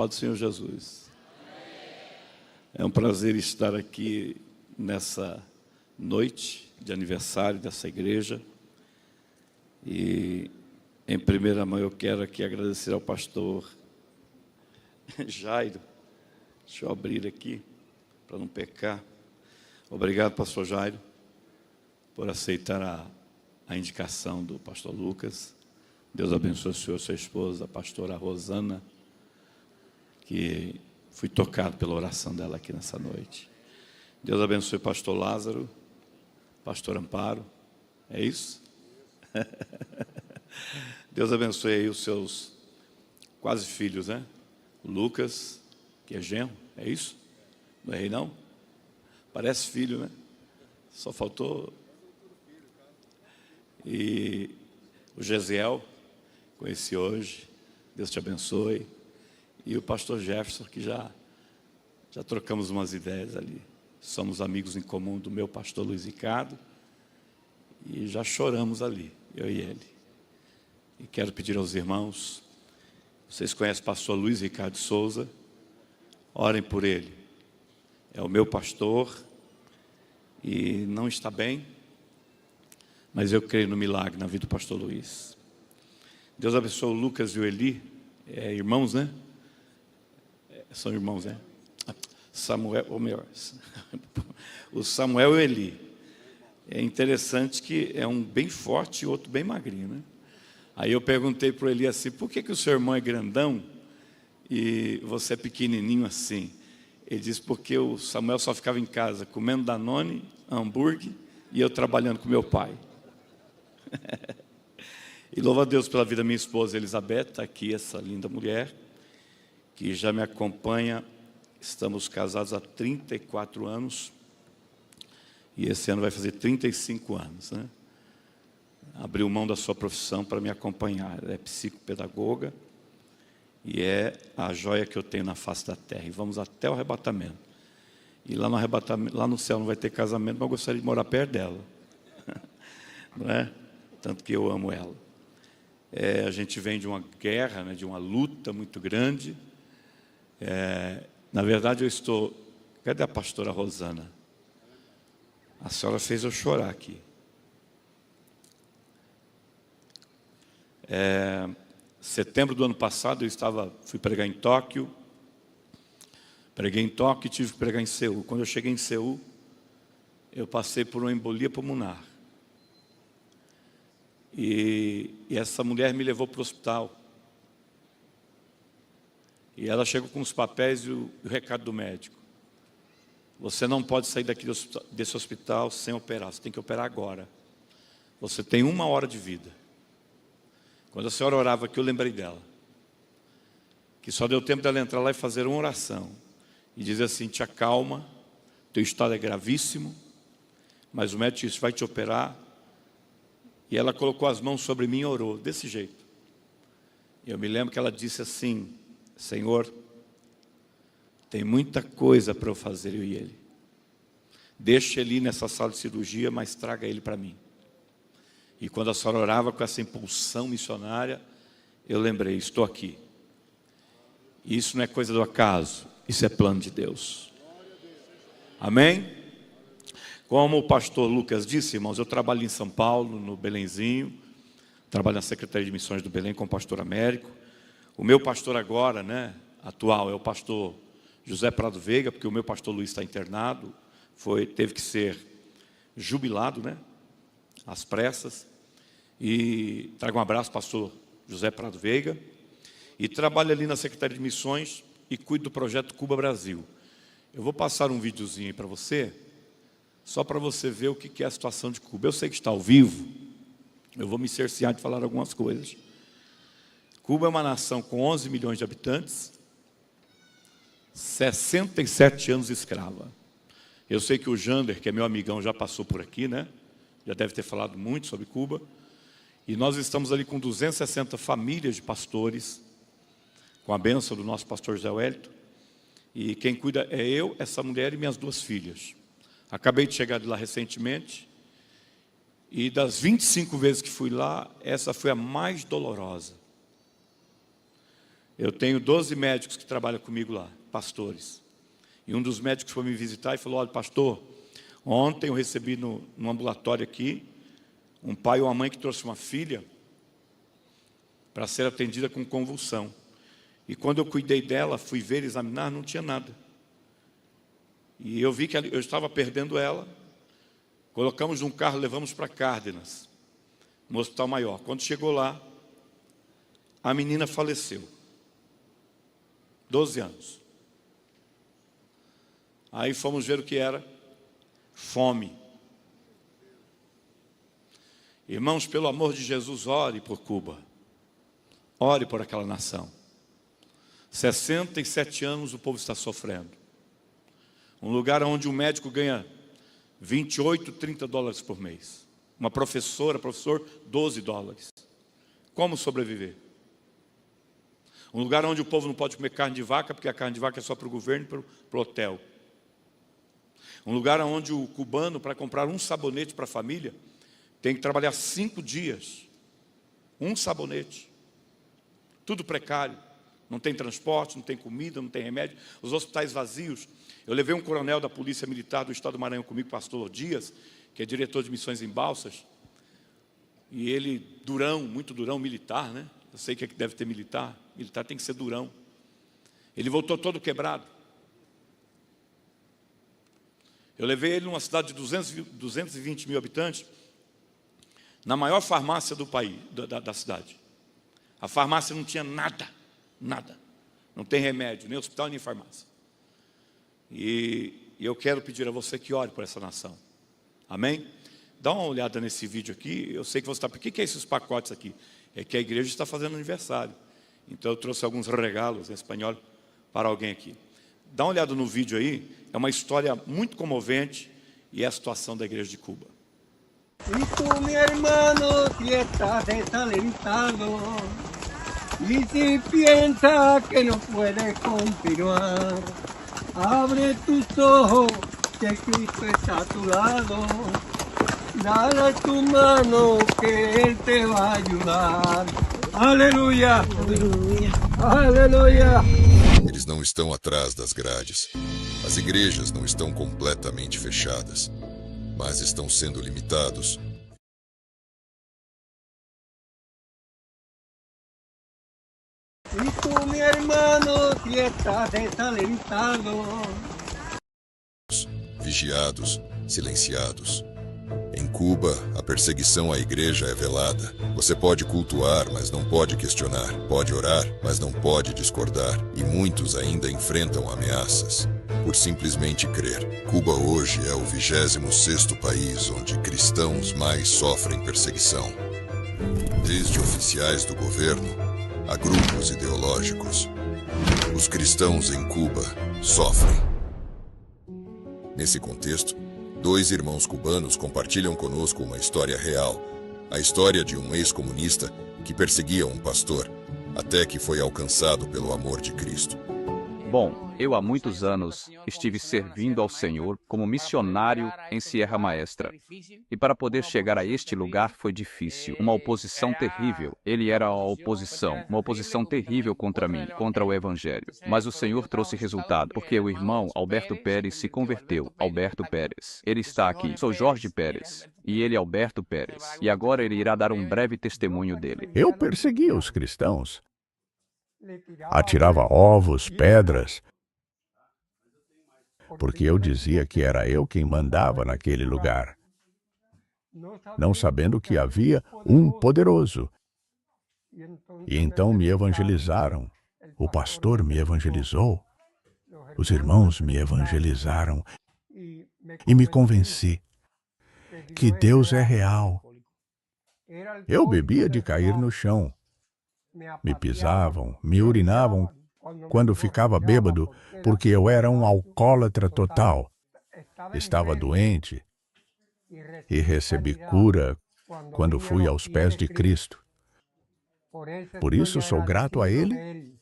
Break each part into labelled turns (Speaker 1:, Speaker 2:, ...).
Speaker 1: Paz do Senhor Jesus. É um prazer estar aqui nessa noite de aniversário dessa igreja. E, em primeira mão, eu quero aqui agradecer ao pastor Jairo. Deixa eu abrir aqui, para não pecar. Obrigado, pastor Jairo, por aceitar a indicação do pastor Lucas. Deus abençoe o senhor, sua esposa, a pastora Rosana, que fui tocado pela oração dela aqui nessa noite. Deus abençoe o pastor Lázaro, pastor Amparo, é isso? Deus abençoe aí os seus quase filhos, né? O Lucas, que é genro, é isso? Não errei não? Parece filho, né? Só faltou. E o Gesiel, conheci hoje, Deus te abençoe. E o pastor Jefferson, que já trocamos umas ideias ali. Somos amigos em comum do meu pastor Luiz Ricardo. E já choramos ali, eu e ele. E quero pedir aos irmãos, vocês conhecem o pastor Luiz Ricardo Souza, orem por ele. É o meu pastor e não está bem, mas eu creio no milagre na vida do pastor Luiz. Deus abençoe o Lucas e o Eli, irmãos, né? São irmãos, né? Samuel, ou melhor, o Samuel e o Eli. É interessante que é um bem forte e outro bem magrinho, né? Aí eu perguntei para o Eli assim, por que o seu irmão é grandão e você é pequenininho assim? Ele disse, porque o Samuel só ficava em casa comendo Danone, hambúrguer e eu trabalhando com meu pai. E louvo a Deus pela vida da minha esposa Elizabeth, está aqui essa linda mulher, que já me acompanha. Estamos casados há 34 anos e esse ano vai fazer 35 anos, né? Abriu mão da sua profissão para me acompanhar. Ela é psicopedagoga e é a joia que eu tenho na face da terra. E vamos até o arrebatamento. E lá no arrebatamento, lá no céu não vai ter casamento, mas eu gostaria de morar perto dela. Não é? Tanto que eu amo ela. A gente vem de uma guerra, né, de uma luta muito grande. Na verdade, eu estou... Cadê a pastora Rosana? A senhora fez eu chorar aqui. Setembro do ano passado, fui pregar em Tóquio. Preguei em Tóquio e tive que pregar em Seul. Quando eu cheguei em Seul, eu passei por uma embolia pulmonar. E essa mulher me levou para o hospital. E ela chegou com os papéis e o recado do médico. Você não pode sair desse hospital sem operar, você tem que operar agora. Você tem 1 hora de vida. Quando a senhora orava aqui, eu lembrei dela. Que só deu tempo dela entrar lá e fazer uma oração. E dizer assim, te acalma, teu estado é gravíssimo, mas o médico disse, vai te operar. E ela colocou as mãos sobre mim e orou, desse jeito. E eu me lembro que ela disse assim, Senhor, tem muita coisa para eu fazer, eu e ele. Deixa ele ir nessa sala de cirurgia, mas traga ele para mim. E quando a senhora orava com essa impulsão missionária, eu lembrei, estou aqui. E isso não é coisa do acaso, isso é plano de Deus. Amém? Como o pastor Lucas disse, irmãos, eu trabalho em São Paulo, no Belenzinho. Trabalho na Secretaria de Missões do Belém com o pastor Américo. O meu pastor agora, né, atual, é o pastor José Prado Veiga, porque o meu pastor Luiz está internado, teve que ser jubilado, né, às pressas. E trago um abraço, pastor José Prado Veiga. E trabalho ali na Secretaria de Missões e cuido do projeto Cuba Brasil. Eu vou passar um videozinho aí para você, só para você ver o que é a situação de Cuba. Eu sei que está ao vivo, eu vou me cercear de falar algumas coisas. Cuba é uma nação com 11 milhões de habitantes, 67 anos escrava. Eu sei que o Jander, que é meu amigão, já passou por aqui, né? Já deve ter falado muito sobre Cuba. E nós estamos ali com 260 famílias de pastores, com a bênção do nosso pastor José Wellington. E quem cuida é eu, essa mulher e minhas 2 filhas. Acabei de chegar de lá recentemente. E das 25 vezes que fui lá, essa foi a mais dolorosa. Eu tenho 12 médicos que trabalham comigo lá, pastores. E um dos médicos foi me visitar e falou: olha, pastor, ontem eu recebi no ambulatório aqui um pai ou uma mãe que trouxe uma filha para ser atendida com convulsão. E quando eu cuidei dela, fui ver, examinar, não tinha nada. E eu vi que eu estava perdendo ela. Colocamos num carro, levamos para Cárdenas, no hospital maior. Quando chegou lá, a menina faleceu. 12 anos. Aí fomos ver o que era fome. Irmãos, pelo amor de Jesus, ore por Cuba. Ore por aquela nação. 67 anos o povo está sofrendo. Um lugar onde um médico ganha 28, 30 dólares por mês. Uma professor, 12 dólares. Como sobreviver? Um lugar onde o povo não pode comer carne de vaca, porque a carne de vaca é só para o governo e para o hotel. Um lugar onde o cubano, para comprar um sabonete para a família, tem que trabalhar 5 dias. Um sabonete. Tudo precário. Não tem transporte, não tem comida, não tem remédio. Os hospitais vazios. Eu levei um coronel da Polícia Militar do Estado do Maranhão comigo, pastor Dias, que é diretor de missões em Balsas. E ele, durão, muito durão, militar, né? Eu sei que deve ter militar. Militar tem que ser durão. Ele voltou todo quebrado. Eu levei ele numa cidade de 220 mil habitantes, na maior farmácia do país, da cidade. A farmácia não tinha nada, nada. Não tem remédio, nem hospital, nem farmácia. E eu quero pedir a você que ore por essa nação. Amém? Dá uma olhada nesse vídeo aqui. Eu sei que você está... Por que é esses pacotes aqui? É que a igreja está fazendo aniversário. Então eu trouxe alguns regalos em espanhol para alguém aqui. Dá uma olhada no vídeo aí. É uma história muito comovente e é a situação da igreja de Cuba.
Speaker 2: Y tú, mi hermano, si estás desalentado, y si piensas que no puedes continuar, abre tus ojos, que Cristo está a tu lado. Dale tu mano, que Él te va a ayudar. Aleluya, aleluya, aleluya.
Speaker 3: Eles não estão atrás das grades. As igrejas não estão completamente fechadas, mas estão sendo limitados.
Speaker 2: Y tú, mi hermano, si estás desalentado,
Speaker 3: Vigiados, silenciados. Em Cuba, a perseguição à igreja é velada. Você pode cultuar, mas não pode questionar. Pode orar, mas não pode discordar. E muitos ainda enfrentam ameaças por simplesmente crer. Cuba hoje é o 26º país onde cristãos mais sofrem perseguição. Desde oficiais do governo a grupos ideológicos. Os cristãos em Cuba sofrem. Nesse contexto, 2 irmãos cubanos compartilham conosco uma história real. A história de um ex-comunista que perseguia um pastor, até que foi alcançado pelo amor de Cristo.
Speaker 4: Bom, eu há muitos anos estive servindo ao Senhor como missionário em Sierra Maestra. E para poder chegar a este lugar foi difícil. Uma oposição terrível. Ele era a oposição. Uma oposição terrível contra mim, contra o Evangelho. Mas o Senhor trouxe resultado, porque o irmão Alberto Pérez se converteu. Alberto Pérez. Ele está aqui. Sou Jorge Pérez. E ele é Alberto Pérez. E agora ele irá dar um breve testemunho dele.
Speaker 5: Eu perseguia os cristãos. Atirava ovos, pedras, porque eu dizia que era eu quem mandava naquele lugar, não sabendo que havia um poderoso. E então me evangelizaram, o pastor me evangelizou, os irmãos me evangelizaram e me convenci que Deus é real. Eu bebia de cair no chão. Me pisavam, me urinavam quando ficava bêbado, porque eu era um alcoólatra total. Estava doente e recebi cura quando fui aos pés de Cristo. Por isso sou grato a Ele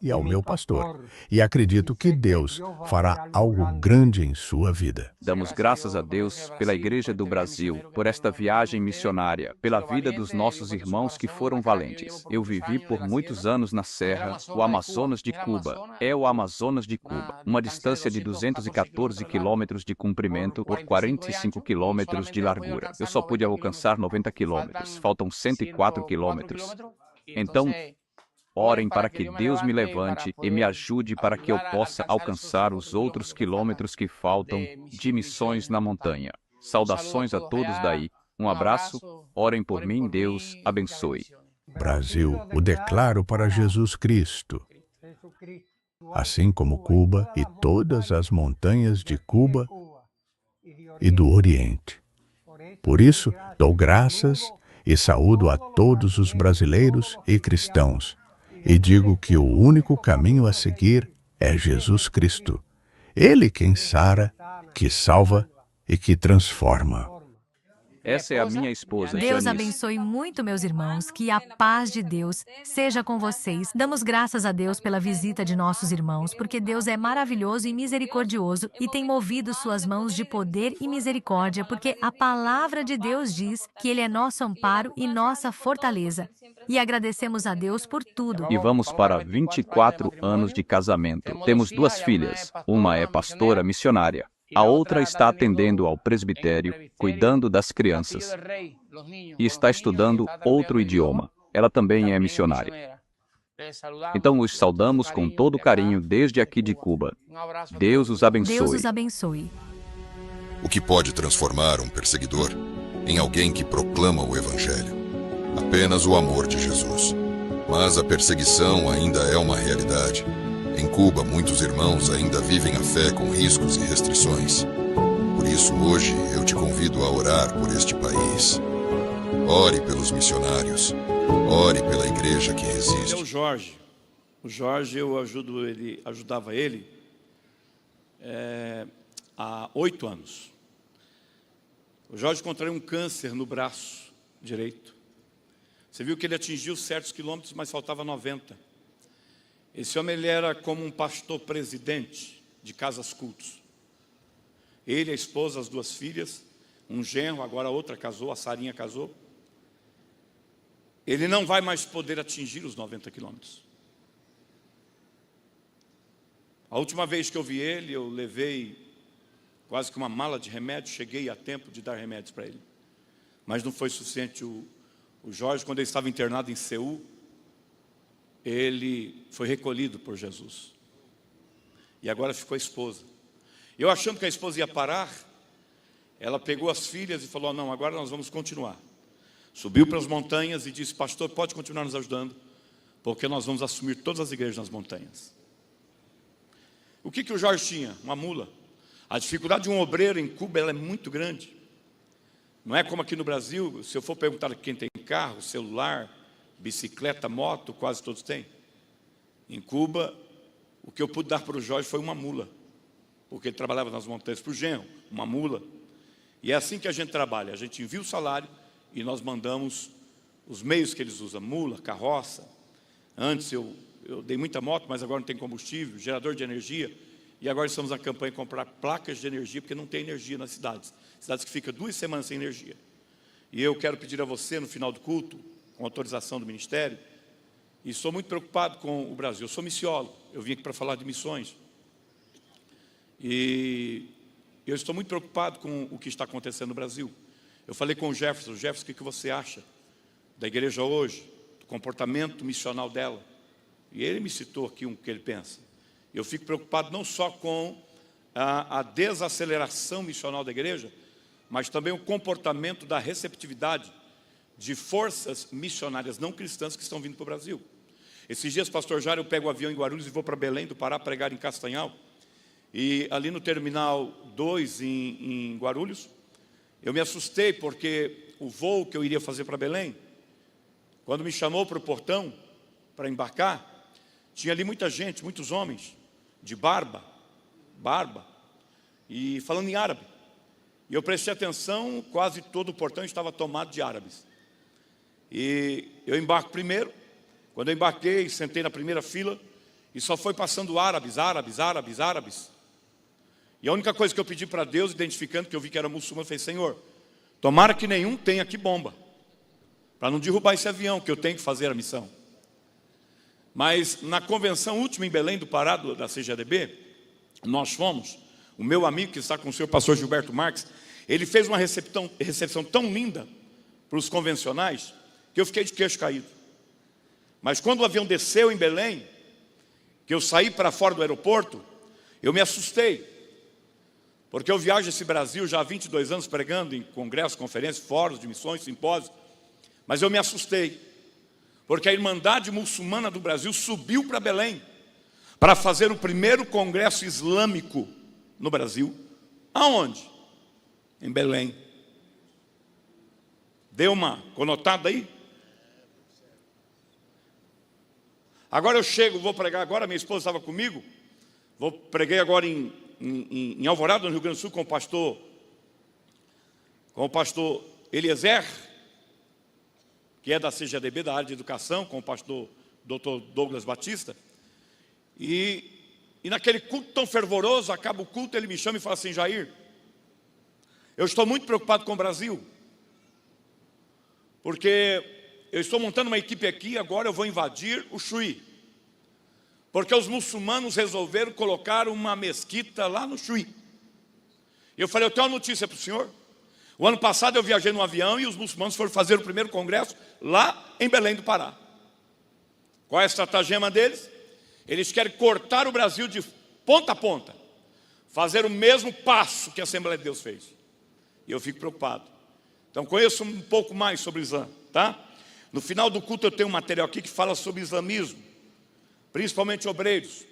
Speaker 5: e ao meu pastor. E acredito que Deus fará algo grande em sua vida.
Speaker 4: Damos graças a Deus pela Igreja do Brasil, por esta viagem missionária, pela vida dos nossos irmãos que foram valentes. Eu vivi por muitos anos na Serra, o Amazonas de Cuba. É o Amazonas de Cuba, uma distância de 214 quilômetros de comprimento por 45 quilômetros de largura. Eu só pude alcançar 90 quilômetros, faltam 104 quilômetros. Então, orem para que Deus me levante e me ajude para que eu possa alcançar os outros quilômetros que faltam de missões na montanha. Saudações a todos daí. Um abraço. Orem por mim. Deus abençoe.
Speaker 5: Brasil, o declaro para Jesus Cristo, assim como Cuba e todas as montanhas de Cuba e do Oriente. Por isso, dou graças e saúdo a todos os brasileiros e cristãos, e digo que o único caminho a seguir é Jesus Cristo. Ele quem sara, que salva e que transforma.
Speaker 4: Essa é a minha esposa,
Speaker 6: Deus
Speaker 4: Janice.
Speaker 6: abençoe muito, meus irmãos, que a paz de Deus seja com vocês. Damos graças a Deus pela visita de nossos irmãos, porque Deus é maravilhoso e misericordioso e tem movido suas mãos de poder e misericórdia, porque a palavra de Deus diz que Ele é nosso amparo e nossa fortaleza. E agradecemos a Deus por tudo.
Speaker 4: E vamos para 24 anos de casamento. Temos 2 filhas. Uma é pastora missionária. A outra está atendendo ao presbitério, cuidando das crianças. E está estudando outro idioma. Ela também é missionária. Então os saudamos com todo carinho desde aqui de Cuba. Deus os abençoe.
Speaker 6: Deus os abençoe.
Speaker 3: O que pode transformar um perseguidor em alguém que proclama o Evangelho? Apenas o amor de Jesus. Mas a perseguição ainda é uma realidade. Em Cuba, muitos irmãos ainda vivem a fé com riscos e restrições. Por isso, hoje, eu te convido a orar por este país. Ore pelos missionários. Ore pela igreja que resiste.
Speaker 1: É o Jorge. O Jorge, eu ajudava ele há 8 anos. O Jorge contraiu um câncer no braço direito. Você viu que ele atingiu certos quilômetros, mas faltava 90. Esse homem, ele era como um pastor presidente de casas cultos. Ele, a esposa, as 2 filhas, um genro, agora a outra casou, a Sarinha casou. Ele não vai mais poder atingir os 90 quilômetros. A última vez que eu vi ele, eu levei quase que uma mala de remédio, cheguei a tempo de dar remédios para ele. Mas não foi suficiente. O Jorge, quando ele estava internado em Seul, ele foi recolhido por Jesus. E agora ficou a esposa. Eu achando que a esposa ia parar, ela pegou as filhas e falou: não, agora nós vamos continuar. Subiu para as montanhas e disse: pastor, pode continuar nos ajudando, porque nós vamos assumir todas as igrejas nas montanhas. O que o Jorge tinha? Uma mula. A dificuldade de um obreiro em Cuba, ela é muito grande. Não é como aqui no Brasil. Se eu for perguntar a quem tem carro, celular, bicicleta, moto, quase todos têm. Em Cuba, o que eu pude dar para o Jorge foi uma mula, porque ele trabalhava nas montanhas. Para o genro, uma mula. E é assim que a gente trabalha. A gente envia o salário e nós mandamos os meios que eles usam: mula, carroça. Antes eu dei muita moto, mas agora não tem combustível, gerador de energia. E agora estamos na campanha de comprar placas de energia, porque não tem energia nas cidades. Cidades que ficam 2 semanas sem energia. E eu quero pedir a você, no final do culto, com autorização do ministério, e estou muito preocupado com o Brasil. Eu sou missiólogo, eu vim aqui para falar de missões. E eu estou muito preocupado com o que está acontecendo no Brasil. Eu falei com o Jefferson: o que você acha da igreja hoje, do comportamento missional dela? E ele me citou aqui o que ele pensa. Eu fico preocupado não só com a desaceleração missional da igreja, mas também o comportamento da receptividade de forças missionárias não cristãs que estão vindo para o Brasil. Esses dias, pastor Jário, eu pego o avião em Guarulhos e vou para Belém do Pará pregar em Castanhal. E ali no Terminal 2, em Guarulhos, eu me assustei porque o voo que eu iria fazer para Belém, quando me chamou para o portão para embarcar, tinha ali muita gente, muitos homens, de barba, e falando em árabe. E eu prestei atenção, quase todo o portão estava tomado de árabes. E eu embarco primeiro. Quando eu embarquei, sentei na primeira fila, E só foi passando árabes. E a única coisa que eu pedi para Deus, identificando que eu vi que era muçulmano, eu falei: Senhor, tomara que nenhum tenha aqui bomba, para não derrubar esse avião, que eu tenho que fazer a missão. Mas na convenção última em Belém do Pará, da CGADB, nós fomos, o meu amigo que está com o senhor pastor Gilberto Marques, ele fez uma recepção tão linda para os convencionais, que eu fiquei de queixo caído. Mas quando o avião desceu em Belém, que eu saí para fora do aeroporto, eu me assustei, porque eu viajo esse Brasil já há 22 anos pregando em congressos, conferências, fóruns de missões, simpósios, mas eu me assustei, porque a Irmandade Muçulmana do Brasil subiu para Belém para fazer o primeiro congresso islâmico no Brasil. Aonde? Em Belém. Deu uma conotada aí? Agora eu chego, vou pregar agora, minha esposa estava comigo, preguei agora em Alvorada, no Rio Grande do Sul, com o pastor Eliezer, que é da CGADB, da área de educação, com o pastor Dr. Douglas Batista. E naquele culto tão fervoroso, acaba o culto, ele me chama e fala assim: Jair, eu estou muito preocupado com o Brasil, porque eu estou montando uma equipe aqui, agora eu vou invadir o Chuí, porque os muçulmanos resolveram colocar uma mesquita lá no Chuí. E eu falei: eu tenho uma notícia para o senhor. O ano passado eu viajei num avião e os muçulmanos foram fazer o primeiro congresso lá em Belém do Pará. Qual é a estratagema deles? Eles querem cortar o Brasil de ponta a ponta, fazer o mesmo passo que a Assembleia de Deus fez. E eu fico preocupado. Então conheço um pouco mais sobre o Islã, tá? No final do culto eu tenho um material aqui que fala sobre islamismo, principalmente obreiros.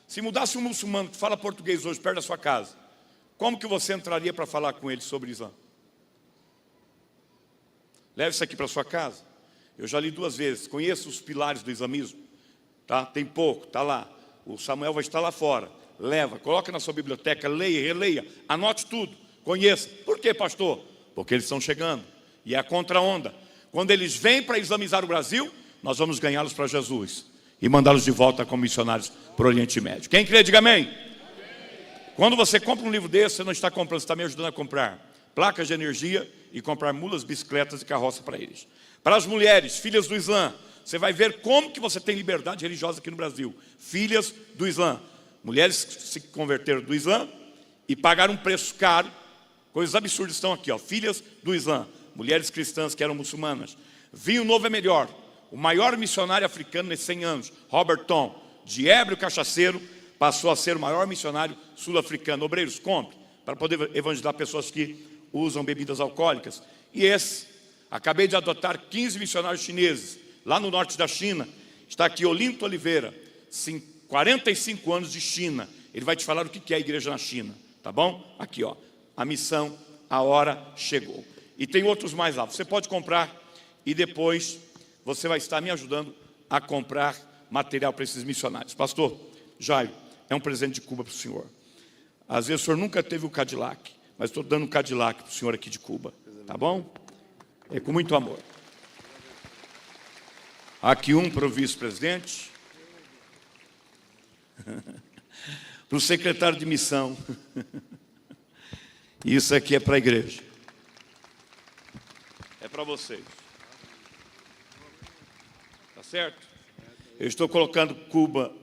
Speaker 1: Se mudasse um muçulmano que fala português hoje perto da sua casa, como que você entraria para falar com ele sobre Islã? Leve isso aqui para sua casa. Eu já li 2 vezes, conheço os pilares do islamismo, tá? Tem pouco, está lá. O Samuel vai estar lá fora. Leva, coloca na sua biblioteca, leia, releia, anote tudo, conheça. Por quê, pastor? Porque eles estão chegando, e é a contra-onda. Quando eles vêm para islamizar o Brasil, nós vamos ganhá-los para Jesus e mandá-los de volta como missionários para o Oriente Médio. Quem crê, diga amém. Amém. Quando você compra um livro desse, você não está comprando, você está me ajudando a comprar placas de energia e comprar mulas, bicicletas e carroça para eles. Para as mulheres, filhas do Islã, você vai ver como que você tem liberdade religiosa aqui no Brasil. Filhas do Islã. Mulheres que se converteram do Islã e pagaram um preço caro. Coisas absurdas estão aqui, ó. Filhas do Islã. Mulheres cristãs que eram muçulmanas. Vinho Novo é Melhor. O maior missionário africano nesses 100 anos, Robert Tom, de ébrio cachaceiro, passou a ser o maior missionário sul-africano. Obreiros, compre, para poder evangelizar pessoas que usam bebidas alcoólicas. E acabei de adotar 15 missionários chineses, lá no norte da China. Está aqui Olinto Oliveira, 45 anos de China. Ele vai te falar o que é a igreja na China, tá bom? Aqui, ó, a missão, a hora chegou. E tem outros mais lá, você pode comprar e depois você vai estar me ajudando a comprar material para esses missionários. Pastor Jair, é um presente de Cuba para o senhor. Às vezes o senhor nunca teve o Cadillac, mas estou dando um Cadillac para o senhor aqui de Cuba, tá bom? É com muito amor. Aqui um para o vice-presidente, para o secretário de missão. Isso aqui é para a igreja. É para vocês. Tá certo? Eu estou colocando Cuba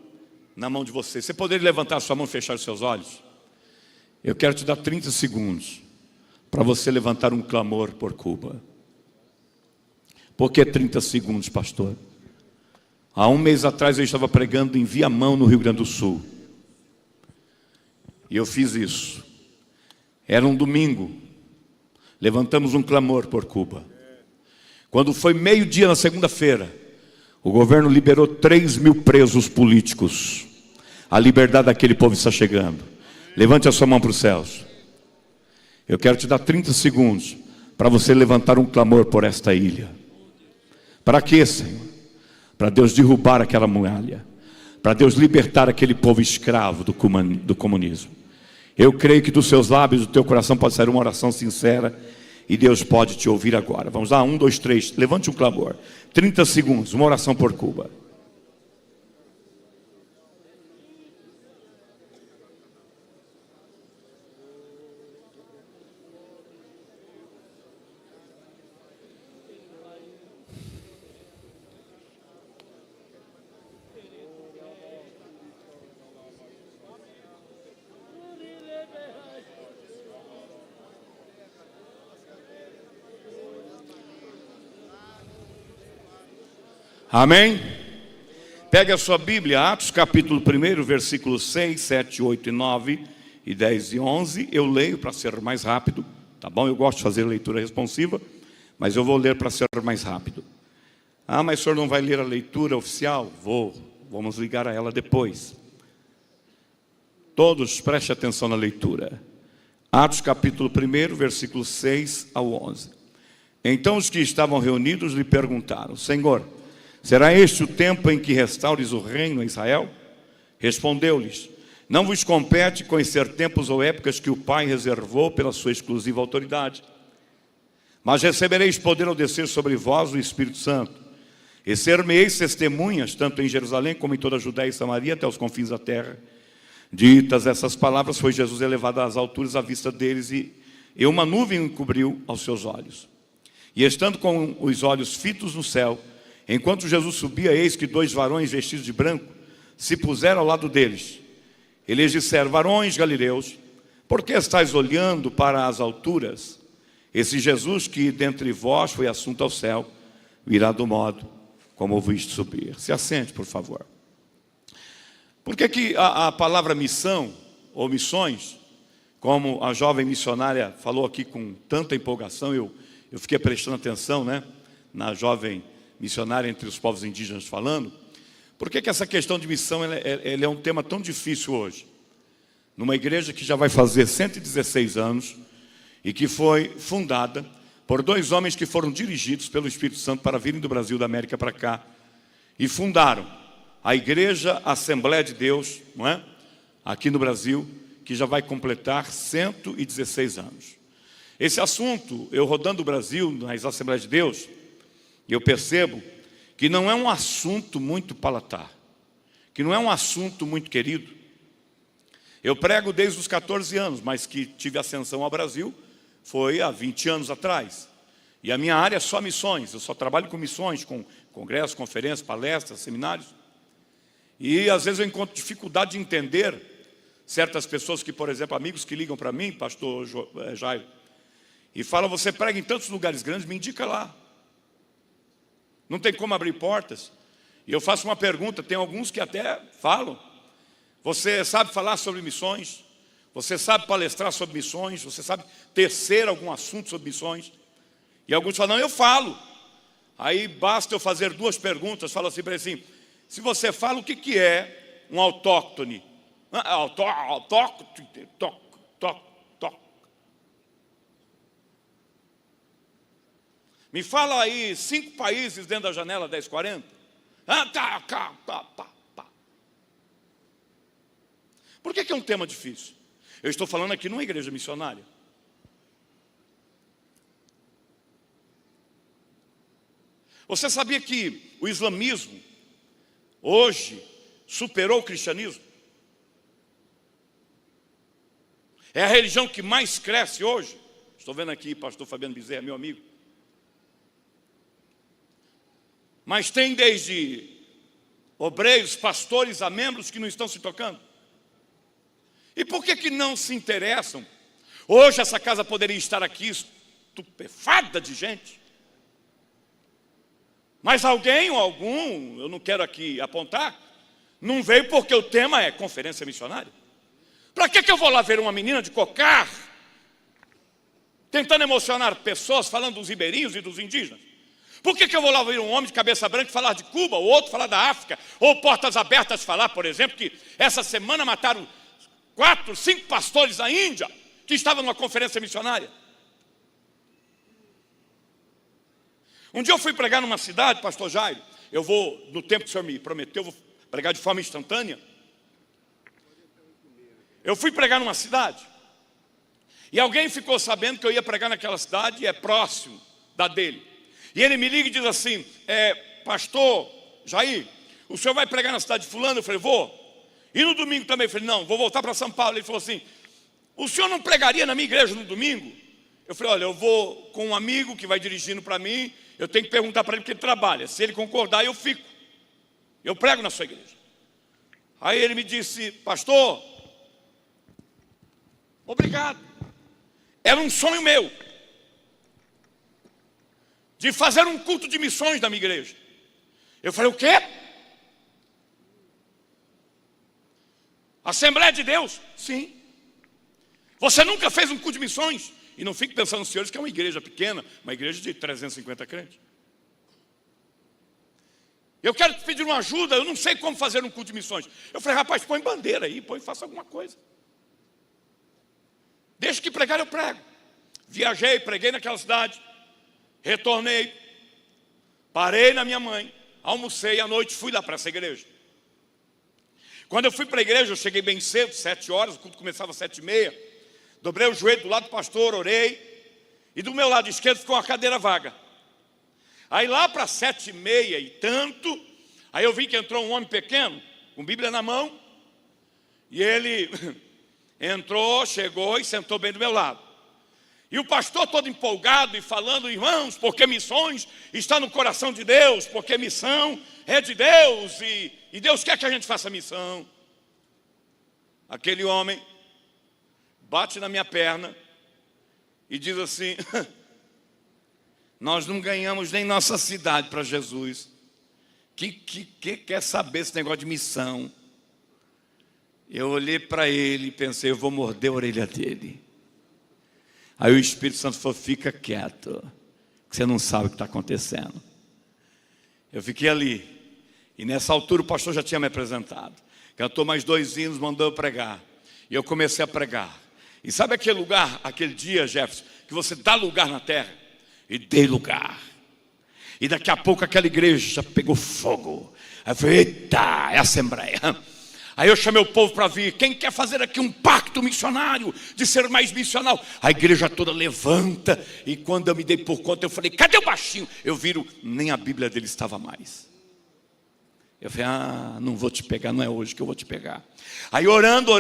Speaker 1: na mão de vocês. Você poderia levantar sua mão e fechar os seus olhos? Eu quero te dar 30 segundos para você levantar um clamor por Cuba. Por que 30 segundos, pastor? Há 1 mês atrás eu estava pregando em Viamão, no Rio Grande do Sul. E eu fiz isso. Era um domingo. Levantamos um clamor por Cuba. Quando foi meio-dia na segunda-feira, o governo liberou 3.000 presos políticos. A liberdade daquele povo está chegando. Levante a sua mão para os céus. Eu quero te dar 30 segundos para você levantar um clamor por esta ilha. Para quê, Senhor? Para Deus derrubar aquela muralha. Para Deus libertar aquele povo escravo do comunismo. Eu creio que dos seus lábios, do teu coração pode sair uma oração sincera e Deus pode te ouvir agora. Vamos lá, 1, 2, 3, levante um clamor. 30 segundos, uma oração por Cuba. Amém? Pegue a sua Bíblia, Atos capítulo 1, versículos 6, 7, 8 e 9 e 10 e 11. Eu leio para ser mais rápido, tá bom? Eu gosto de fazer leitura responsiva, mas eu vou ler para ser mais rápido. Ah, mas o senhor não vai ler a leitura oficial? Vou, vamos ligar a ela depois. Todos prestem atenção na leitura. Atos capítulo 1, versículos 6 ao 11. Então os que estavam reunidos lhe perguntaram: Senhor, será este o tempo em que restaures o reino a Israel? Respondeu-lhes: Não vos compete conhecer tempos ou épocas que o Pai reservou pela sua exclusiva autoridade. Mas recebereis poder ao descer sobre vós o Espírito Santo, e ser-me-eis testemunhas, tanto em Jerusalém como em toda a Judéia e Samaria, até os confins da terra. Ditas essas palavras, foi Jesus elevado às alturas à vista deles, e uma nuvem o encobriu aos seus olhos. E estando com os olhos fitos no céu, enquanto Jesus subia, eis que 2 varões vestidos de branco se puseram ao lado deles. Eles disseram: Varões galileus, por que estáis olhando para as alturas? Esse Jesus que dentre vós foi assunto ao céu, virá do modo como o viste subir. Se assente, por favor. Por que a palavra missão, ou missões, como a jovem missionária falou aqui com tanta empolgação, eu fiquei prestando atenção, né, na jovem missionária entre os povos indígenas falando. Por que essa questão de missão ele é um tema tão difícil hoje? Numa igreja que já vai fazer 116 anos e que foi fundada por 2 homens que foram dirigidos pelo Espírito Santo para virem do Brasil, da América para cá, e fundaram a Igreja Assembleia de Deus, não é? Aqui no Brasil, que já vai completar 116 anos. Esse assunto, eu rodando o Brasil nas Assembleias de Deus, eu percebo que não é um assunto muito palatar, que não é um assunto muito querido. Eu prego desde os 14 anos, mas que tive ascensão ao Brasil foi há 20 anos atrás. E a minha área é só missões, eu só trabalho com missões, com congressos, conferências, palestras, seminários. E às vezes eu encontro dificuldade de entender certas pessoas que, por exemplo, amigos que ligam para mim, pastor Jairo, e falam: você prega em tantos lugares grandes, me indica lá. Não tem como abrir portas. E eu faço uma pergunta, tem alguns que até falam: você sabe falar sobre missões? Você sabe palestrar sobre missões? Você sabe tecer algum assunto sobre missões? E alguns falam: não, eu falo. Aí basta eu fazer 2 perguntas, falo assim para ele assim: se você fala, o que é um autóctone? Autóctone. Me fala aí 5 países dentro da janela 1040. Por que é um tema difícil? Eu estou falando aqui numa igreja missionária. Você sabia que o islamismo hoje superou o cristianismo? É a religião que mais cresce hoje. Estou vendo aqui pastor Fabiano Bezerra, meu amigo. Mas tem desde obreiros, pastores a membros que não estão se tocando. E por que não se interessam? Hoje essa casa poderia estar aqui estupefada de gente. Mas alguém ou algum, eu não quero aqui apontar, não veio porque o tema é conferência missionária. Para que eu vou lá ver uma menina de cocar, tentando emocionar pessoas, falando dos ribeirinhos e dos indígenas? Por que eu vou lá ver um homem de cabeça branca falar de Cuba, ou outro falar da África, ou Portas Abertas falar, por exemplo, que essa semana mataram 4, 5 pastores da Índia, que estavam numa conferência missionária? Um dia eu fui pregar numa cidade, pastor Jairo, eu vou, no tempo que o senhor me prometeu, eu vou pregar de forma instantânea. Eu fui pregar numa cidade, e alguém ficou sabendo que eu ia pregar naquela cidade, e é próximo da dele. E ele me liga e diz assim: pastor Jair, o senhor vai pregar na cidade de fulano? Eu falei: vou. E no domingo também? Eu falei: não, vou voltar para São Paulo. Ele falou assim: o senhor não pregaria na minha igreja no domingo? Eu falei: olha, eu vou com um amigo que vai dirigindo para mim, eu tenho que perguntar para ele porque ele trabalha. Se ele concordar, eu fico. Eu prego na sua igreja. Aí ele me disse: pastor, obrigado. Era um sonho meu de fazer um culto de missões na minha igreja. Eu falei, o quê? Assembleia de Deus? Sim. Você nunca fez um culto de missões? E não fique pensando, senhores, que é uma igreja pequena, uma igreja de 350 crentes. Eu quero te pedir uma ajuda, eu não sei como fazer um culto de missões. Eu falei, rapaz, põe bandeira aí, faça alguma coisa. Deixa que pregar, eu prego. Viajei, preguei naquela cidade, retornei, parei na minha mãe, almocei à noite, fui lá para essa igreja. Quando eu fui para a igreja, eu cheguei bem cedo, 7 horas, o culto começava às 7h30. Dobrei o joelho do lado do pastor, orei, e do meu lado esquerdo ficou uma cadeira vaga. Aí lá para 7h30 e tanto, aí eu vi que entrou um homem pequeno, com Bíblia na mão, e ele entrou, chegou e sentou bem do meu lado. E o pastor todo empolgado e falando, irmãos, porque missões está no coração de Deus, porque missão é de Deus, e Deus quer que a gente faça missão. Aquele homem bate na minha perna e diz assim, nós não ganhamos nem nossa cidade para Jesus. Que quer saber esse negócio de missão? Eu olhei para ele e pensei, eu vou morder a orelha dele. Aí o Espírito Santo falou, fica quieto, que você não sabe o que está acontecendo. Eu fiquei ali, e nessa altura o pastor já tinha me apresentado. Cantou mais 2 hinos, mandou eu pregar. E eu comecei a pregar. E sabe aquele lugar, aquele dia, Jefferson, que você dá lugar na terra? E dei lugar. E daqui a pouco aquela igreja pegou fogo. Aí eu falei, eita, é a Assembleia. Aí eu chamei o povo para vir. Quem quer fazer aqui um pacto missionário, de ser mais missional? A igreja toda levanta. E quando eu me dei por conta, eu falei, cadê o baixinho? Eu viro, nem a Bíblia dele estava mais. Eu falei, não vou te pegar, não é hoje que eu vou te pegar. Aí orando,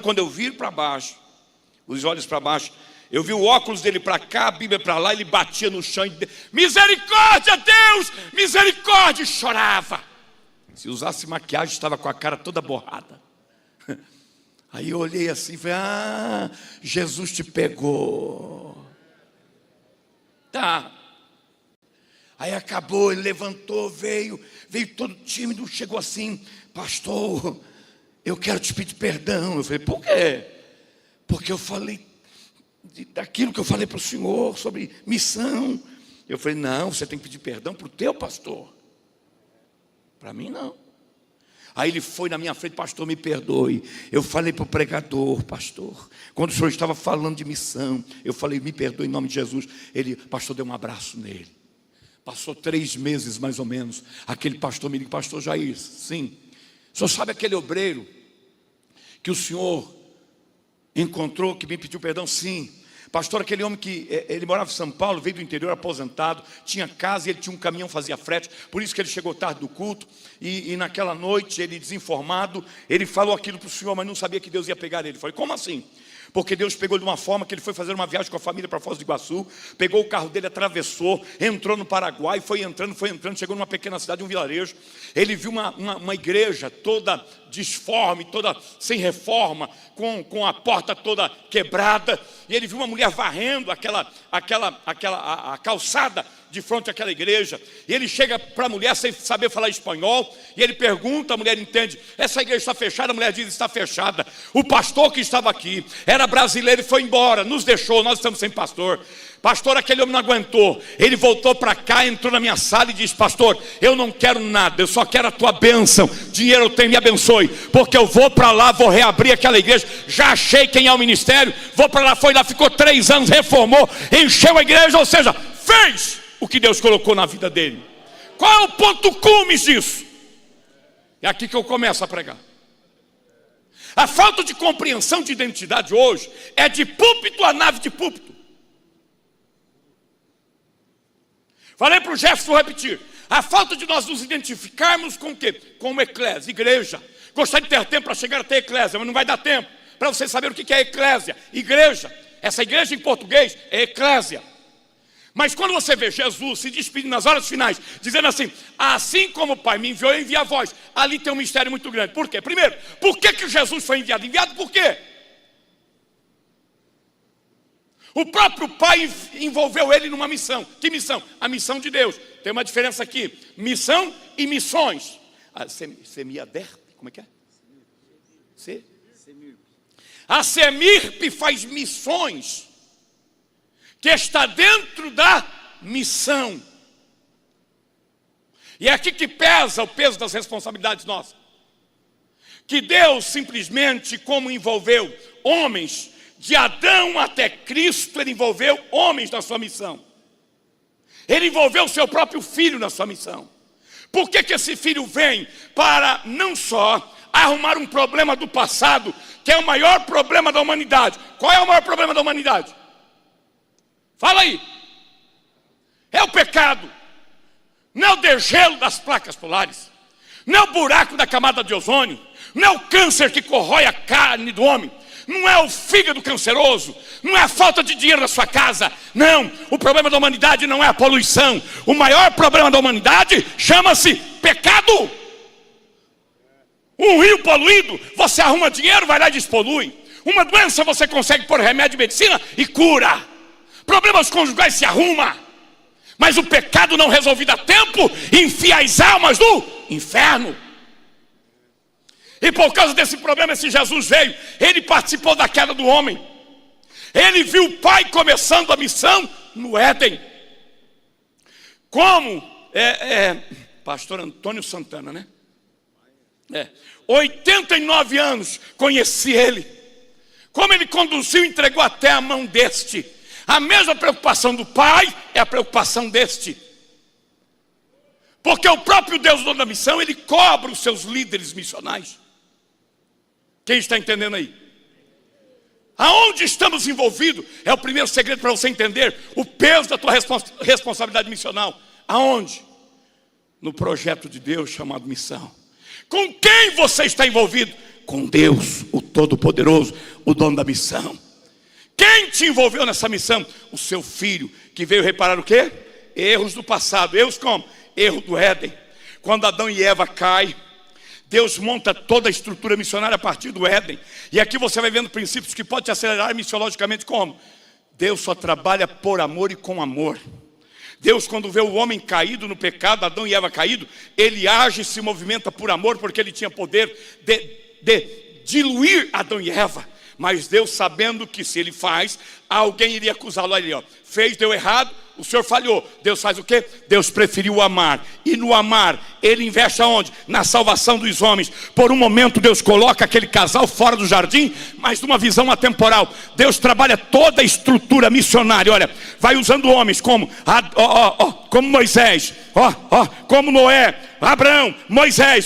Speaker 1: quando eu viro para baixo, os olhos para baixo, eu vi o óculos dele para cá, a Bíblia para lá, ele batia no chão, misericórdia, Deus, misericórdia, e chorava. Se usasse maquiagem, estava com a cara toda borrada. Aí eu olhei assim e falei, Jesus te pegou. Tá. Aí acabou, ele levantou, veio todo tímido, chegou assim, pastor, eu quero te pedir perdão. Eu falei, por quê? Porque eu falei daquilo que eu falei para o senhor sobre missão. Eu falei, não, você tem que pedir perdão para o teu pastor. Para mim não. Aí ele foi na minha frente, pastor, me perdoe. Eu falei para o pregador, pastor, quando o senhor estava falando de missão, eu falei, me perdoe em nome de Jesus. Ele, pastor, deu um abraço nele. Passou 3 meses mais ou menos. Aquele pastor me disse, pastor Jair, sim. O senhor sabe aquele obreiro que o senhor encontrou, que me pediu perdão? Sim. Pastor, aquele homem que ele morava em São Paulo, veio do interior aposentado, tinha casa e ele tinha um caminhão, fazia frete, por isso que ele chegou tarde do culto, e naquela noite, ele desinformado, ele falou aquilo para o senhor, mas não sabia que Deus ia pegar ele. Eu falei, como assim? Porque Deus pegou de uma forma que ele foi fazer uma viagem com a família para Foz do Iguaçu, pegou o carro dele, atravessou, entrou no Paraguai, foi entrando, chegou numa pequena cidade, um vilarejo. Ele viu uma igreja toda disforme, toda sem reforma, com a porta toda quebrada, e ele viu uma mulher varrendo a calçada de frente àquela igreja, e ele chega para a mulher sem saber falar espanhol, e ele pergunta, a mulher entende, essa igreja está fechada? A mulher diz, está fechada. O pastor que estava aqui, era brasileiro e foi embora, nos deixou, nós estamos sem pastor. Pastor, aquele homem não aguentou, ele voltou para cá, entrou na minha sala e disse, pastor, eu não quero nada, eu só quero a tua bênção, dinheiro eu tenho, me abençoe, porque eu vou para lá, vou reabrir aquela igreja, já achei quem é o ministério, vou para lá, foi lá, ficou 3 anos, reformou, encheu a igreja, ou seja, fez o que Deus colocou na vida dele. Qual é o ponto cume disso? É aqui que eu começo a pregar. A falta de compreensão de identidade hoje é de púlpito a nave de púlpito. Falei para o Jefferson, vou repetir. A falta de nós nos identificarmos com o quê? Como eclésia, igreja. Gostaria de ter tempo para chegar até eclésia, mas não vai dar tempo para você saber o que é eclésia. Igreja, essa igreja em português é eclésia. Mas quando você vê Jesus se despedindo nas horas finais, dizendo assim como o Pai me enviou, eu envio a vós. Ali tem um mistério muito grande. Por quê? Primeiro, por que Jesus foi enviado? Enviado por quê? O próprio Pai envolveu ele numa missão. Que missão? A missão de Deus. Tem uma diferença aqui: missão e missões. Semiaderp, como é que é? A Semirp faz missões, que está dentro da missão. E é aqui que pesa o peso das responsabilidades nossas. Que Deus simplesmente, como envolveu homens, de Adão até Cristo, Ele envolveu homens na sua missão. Ele envolveu o seu próprio filho na sua missão. Por que esse filho vem? Para não só arrumar um problema do passado, que é o maior problema da humanidade. Qual é o maior problema da humanidade? Fala aí. É o pecado. Não é o degelo das placas polares. Não é o buraco da camada de ozônio. Não é o câncer que corrói a carne do homem. Não é o fígado canceroso. Não é a falta de dinheiro na sua casa. Não, o problema da humanidade não é a poluição. O maior problema da humanidade chama-se pecado. Um rio poluído, você arruma dinheiro, vai lá e despolui. Uma doença você consegue pôr remédio e medicina e cura. Problemas conjugais se arruma. Mas o pecado não resolvido a tempo enfia as almas no inferno. E por causa desse problema, esse Jesus veio. Ele participou da queda do homem. Ele viu o Pai começando a missão no Éden. Como pastor Antônio Santana, né? 89 anos conheci ele. Como ele conduziu e entregou até a mão deste. A mesma preocupação do Pai é a preocupação deste. Porque o próprio Deus, dono da missão, Ele cobra os seus líderes missionais. Quem está entendendo aí? Aonde estamos envolvidos é o primeiro segredo para você entender o peso da tua responsabilidade missional. Aonde? No projeto de Deus chamado missão. Com quem você está envolvido? Com Deus, o Todo-Poderoso, o dono da missão. Quem te envolveu nessa missão? O seu filho, que veio reparar o quê? Erros do passado. Erros como? Erro do Éden. Quando Adão e Eva caem, Deus monta toda a estrutura missionária a partir do Éden. E aqui você vai vendo princípios que podem te acelerar missiologicamente como? Deus só trabalha por amor e com amor. Deus, quando vê o homem caído no pecado, Adão e Eva caído, Ele age e se movimenta por amor, porque Ele tinha poder de diluir Adão e Eva. Mas Deus, sabendo que se Ele faz, alguém iria acusá-lo ali, ó. Fez, deu errado, o Senhor falhou. Deus faz o quê? Deus preferiu amar. E no amar, Ele investe aonde? Na salvação dos homens. Por um momento Deus coloca aquele casal fora do jardim, mas numa visão atemporal. Deus trabalha toda a estrutura missionária. Olha, vai usando homens como como Moisés, como Noé, Abraão, Moisés,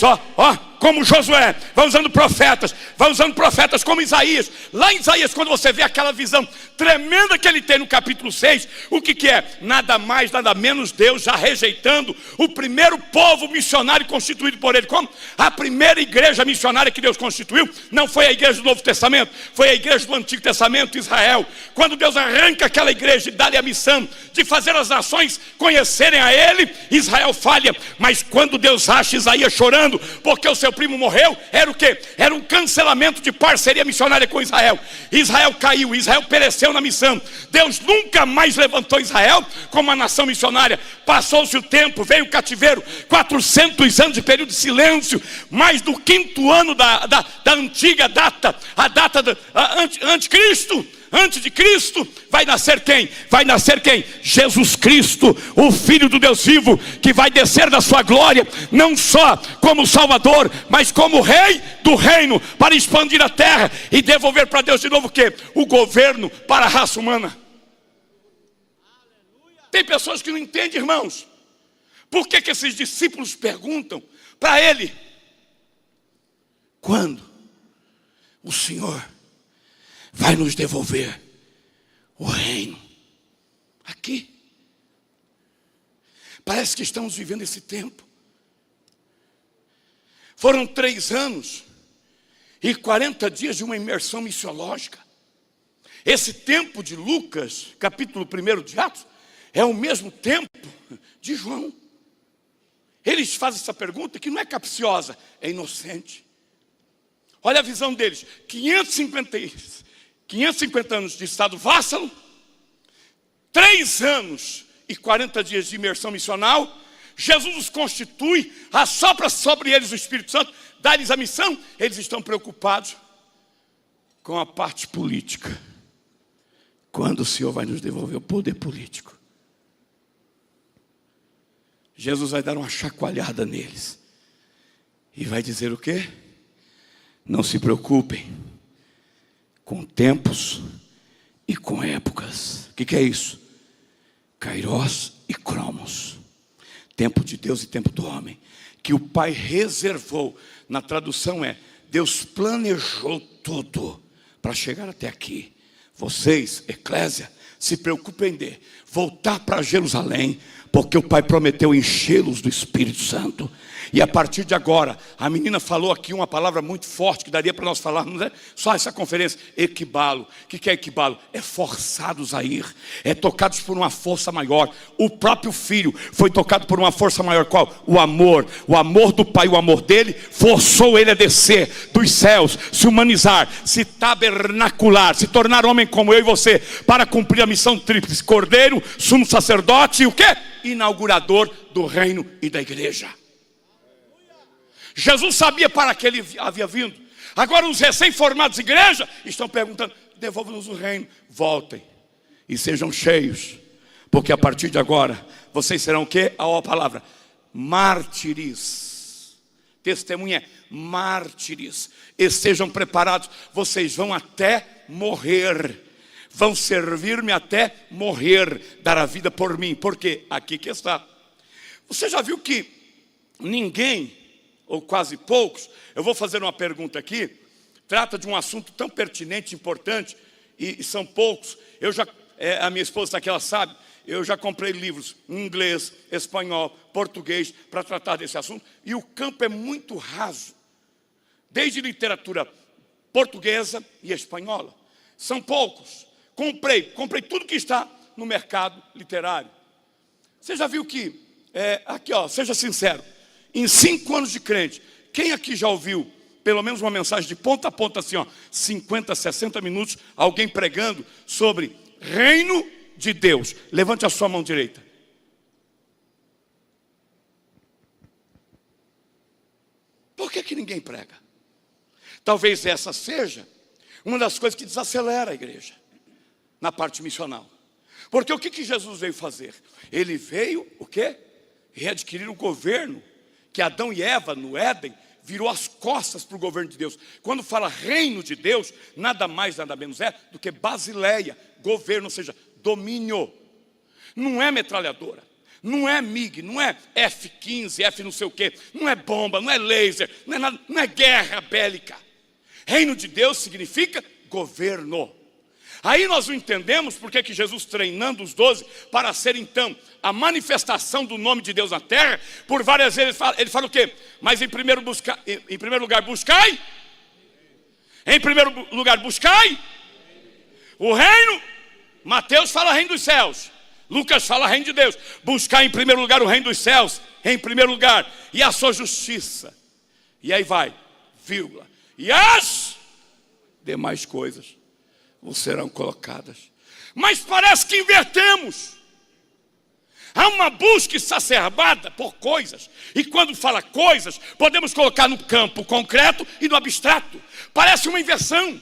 Speaker 1: como Josué, vai usando profetas como Isaías. Lá em Isaías, quando você vê aquela visão tremenda que ele tem no capítulo 6, o que é? Nada mais, nada menos Deus já rejeitando o primeiro povo missionário constituído por ele. Como? A primeira igreja missionária que Deus constituiu não foi a igreja do Novo Testamento, foi a igreja do Antigo Testamento, Israel. Quando Deus arranca aquela igreja e dá-lhe a missão de fazer as nações conhecerem a Ele, Israel falha. Mas quando Deus acha Isaías chorando porque o seu primo morreu, era o quê? Era um cancelamento de parceria missionária com Israel. Israel caiu, Israel pereceu na missão. Deus nunca mais levantou Israel como uma nação missionária. Passou-se o tempo, veio o cativeiro, 400 anos de período de silêncio. Mais do 5º ano da antiga data, a data anticristo. Antes de Cristo, vai nascer quem? Vai nascer quem? Jesus Cristo, o Filho do Deus vivo, que vai descer da sua glória, não só como Salvador, mas como Rei do reino, para expandir a terra e devolver para Deus de novo o quê? O governo para a raça humana. Tem pessoas que não entendem, irmãos. Por que esses discípulos perguntam para Ele: quando o Senhor vai nos devolver o reino? Aqui. Parece que estamos vivendo esse tempo. Foram 3 anos e 40 dias de uma imersão missiológica. Esse tempo de Lucas, capítulo 1 de Atos, é o mesmo tempo de João. Eles fazem essa pergunta que não é capciosa, é inocente. Olha a visão deles: 550 anos de estado vassalo, 3 anos e 40 dias de imersão missional, Jesus os constitui, assopra sobre eles o Espírito Santo, dá-lhes a missão, eles estão preocupados com a parte política. Quando o Senhor vai nos devolver o poder político? Jesus vai dar uma chacoalhada neles e vai dizer o quê? Não se preocupem com tempos e com épocas. O que é isso? Kairos e Cromos. Tempo de Deus e tempo do homem. Que o Pai reservou. Na tradução é, Deus planejou tudo para chegar até aqui. Vocês, eclésia, se preocupem de voltar para Jerusalém, porque o Pai prometeu enchê-los do Espírito Santo. E a partir de agora, a menina falou aqui uma palavra muito forte, que daria para nós falarmos, né? Só essa conferência, equibalo. O que é equibalo? É forçados a ir, é tocados por uma força maior. O próprio filho foi tocado por uma força maior. Qual? O amor do Pai, o amor dele, forçou ele a descer dos céus, se humanizar, se tabernacular, se tornar homem como eu e você, para cumprir a missão tríplice: cordeiro, sumo sacerdote e o quê? Inaugurador do reino e da igreja. Jesus sabia para que ele havia vindo. Agora os recém-formados de igreja estão perguntando: devolva-nos o reino. Voltem e sejam cheios, porque a partir de agora vocês serão o quê? A palavra mártires. Testemunha é mártires. E sejam preparados. Vocês vão até morrer. Vão servir-me até morrer, dar a vida por mim. Porque aqui que está. Você já viu que ninguém, ou quase poucos, eu vou fazer uma pergunta aqui, trata de um assunto tão pertinente, importante, e são poucos. A minha esposa está aqui, ela sabe, eu já comprei livros em inglês, espanhol, português, para tratar desse assunto, e o campo é muito raso, desde literatura portuguesa e espanhola. São poucos. Comprei tudo que está no mercado literário. Você já viu que, aqui ó, seja sincero, em 5 anos de crente, quem aqui já ouviu pelo menos uma mensagem de ponta a ponta assim, ó, 50, 60 minutos, alguém pregando sobre reino de Deus? Levante a sua mão direita. Por que ninguém prega? Talvez essa seja uma das coisas que desacelera a igreja na parte missional. Porque o que Jesus veio fazer? Ele veio, o quê? Readquirir o governo que Adão e Eva no Éden virou as costas para o governo de Deus. Quando fala reino de Deus, nada mais, nada menos é do que basileia, governo, ou seja, domínio. Não é metralhadora, não é MiG, não é F-15, F não sei o quê, não é bomba, não é laser, não é nada, não é guerra bélica. Reino de Deus significa governo. Aí nós não entendemos porque que Jesus, treinando os 12 para ser então a manifestação do nome de Deus na terra, por várias vezes ele fala o quê? Mas em primeiro lugar buscai. Em primeiro lugar buscai o reino. Mateus fala reino dos céus, Lucas fala reino de Deus. Buscar em primeiro lugar o reino dos céus, em primeiro lugar, e a sua justiça. E aí vai, vírgula, e as demais coisas serão colocadas. Mas parece que invertemos. Há uma busca exacerbada por coisas. E quando fala coisas, podemos colocar no campo concreto e no abstrato. Parece uma inversão.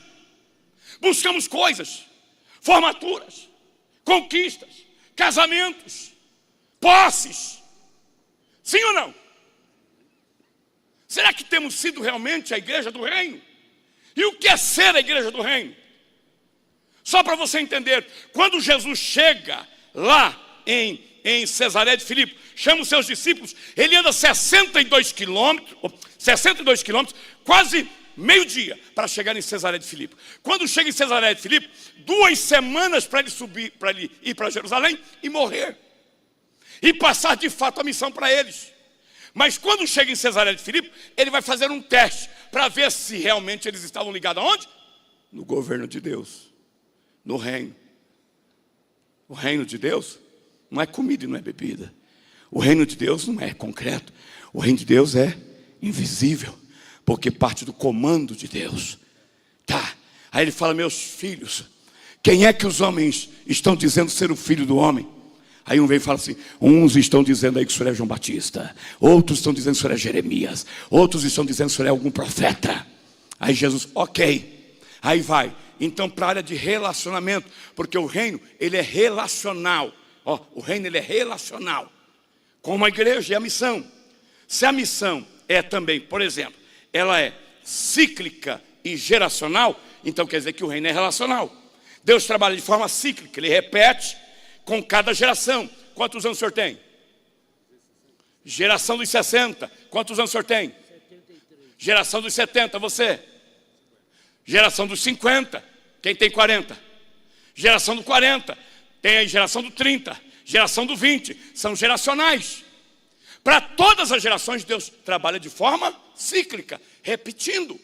Speaker 1: Buscamos coisas, formaturas, conquistas, casamentos, posses. Sim ou não? Será que temos sido realmente a igreja do reino? E o que é ser a igreja do reino? Só para você entender, quando Jesus chega lá em Cesaré de Filipe, chama os seus discípulos, ele anda 62 quilômetros, quase meio-dia, para chegar em Cesaré de Filipe. Quando chega em Cesaré de Filipe, 2 semanas para ele subir, para ele ir para Jerusalém e morrer. E passar de fato a missão para eles. Mas quando chega em Cesaré de Filipe, ele vai fazer um teste, para ver se realmente eles estavam ligados aonde? No governo de Deus. No reino. O reino de Deus não é comida e não é bebida. O reino de Deus não é concreto. O reino de Deus é invisível, porque parte do comando de Deus. Tá. Aí ele fala: meus filhos,
Speaker 7: quem é que os homens estão dizendo ser o filho do homem? Aí um vem e fala assim, uns estão dizendo aí que o senhor é João Batista, outros estão dizendo que o senhor é Jeremias, outros estão dizendo que o senhor é algum profeta. Aí Jesus, ok, aí vai. Então para a área de relacionamento, porque o reino, ele é relacional. Ó, o reino, ele é relacional, como a igreja e a missão. Se a missão é também, por exemplo, ela é cíclica e geracional, então quer dizer que o reino é relacional. Deus trabalha de forma cíclica, ele repete com cada geração. Quantos anos o senhor tem? Geração dos 60. Quantos anos o senhor tem? 73. Geração dos 70, você? Geração dos 50. Quem tem 40? Geração do 40. Tem aí geração do 30. Geração do 20. São geracionais. Para todas as gerações, Deus trabalha de forma cíclica, repetindo.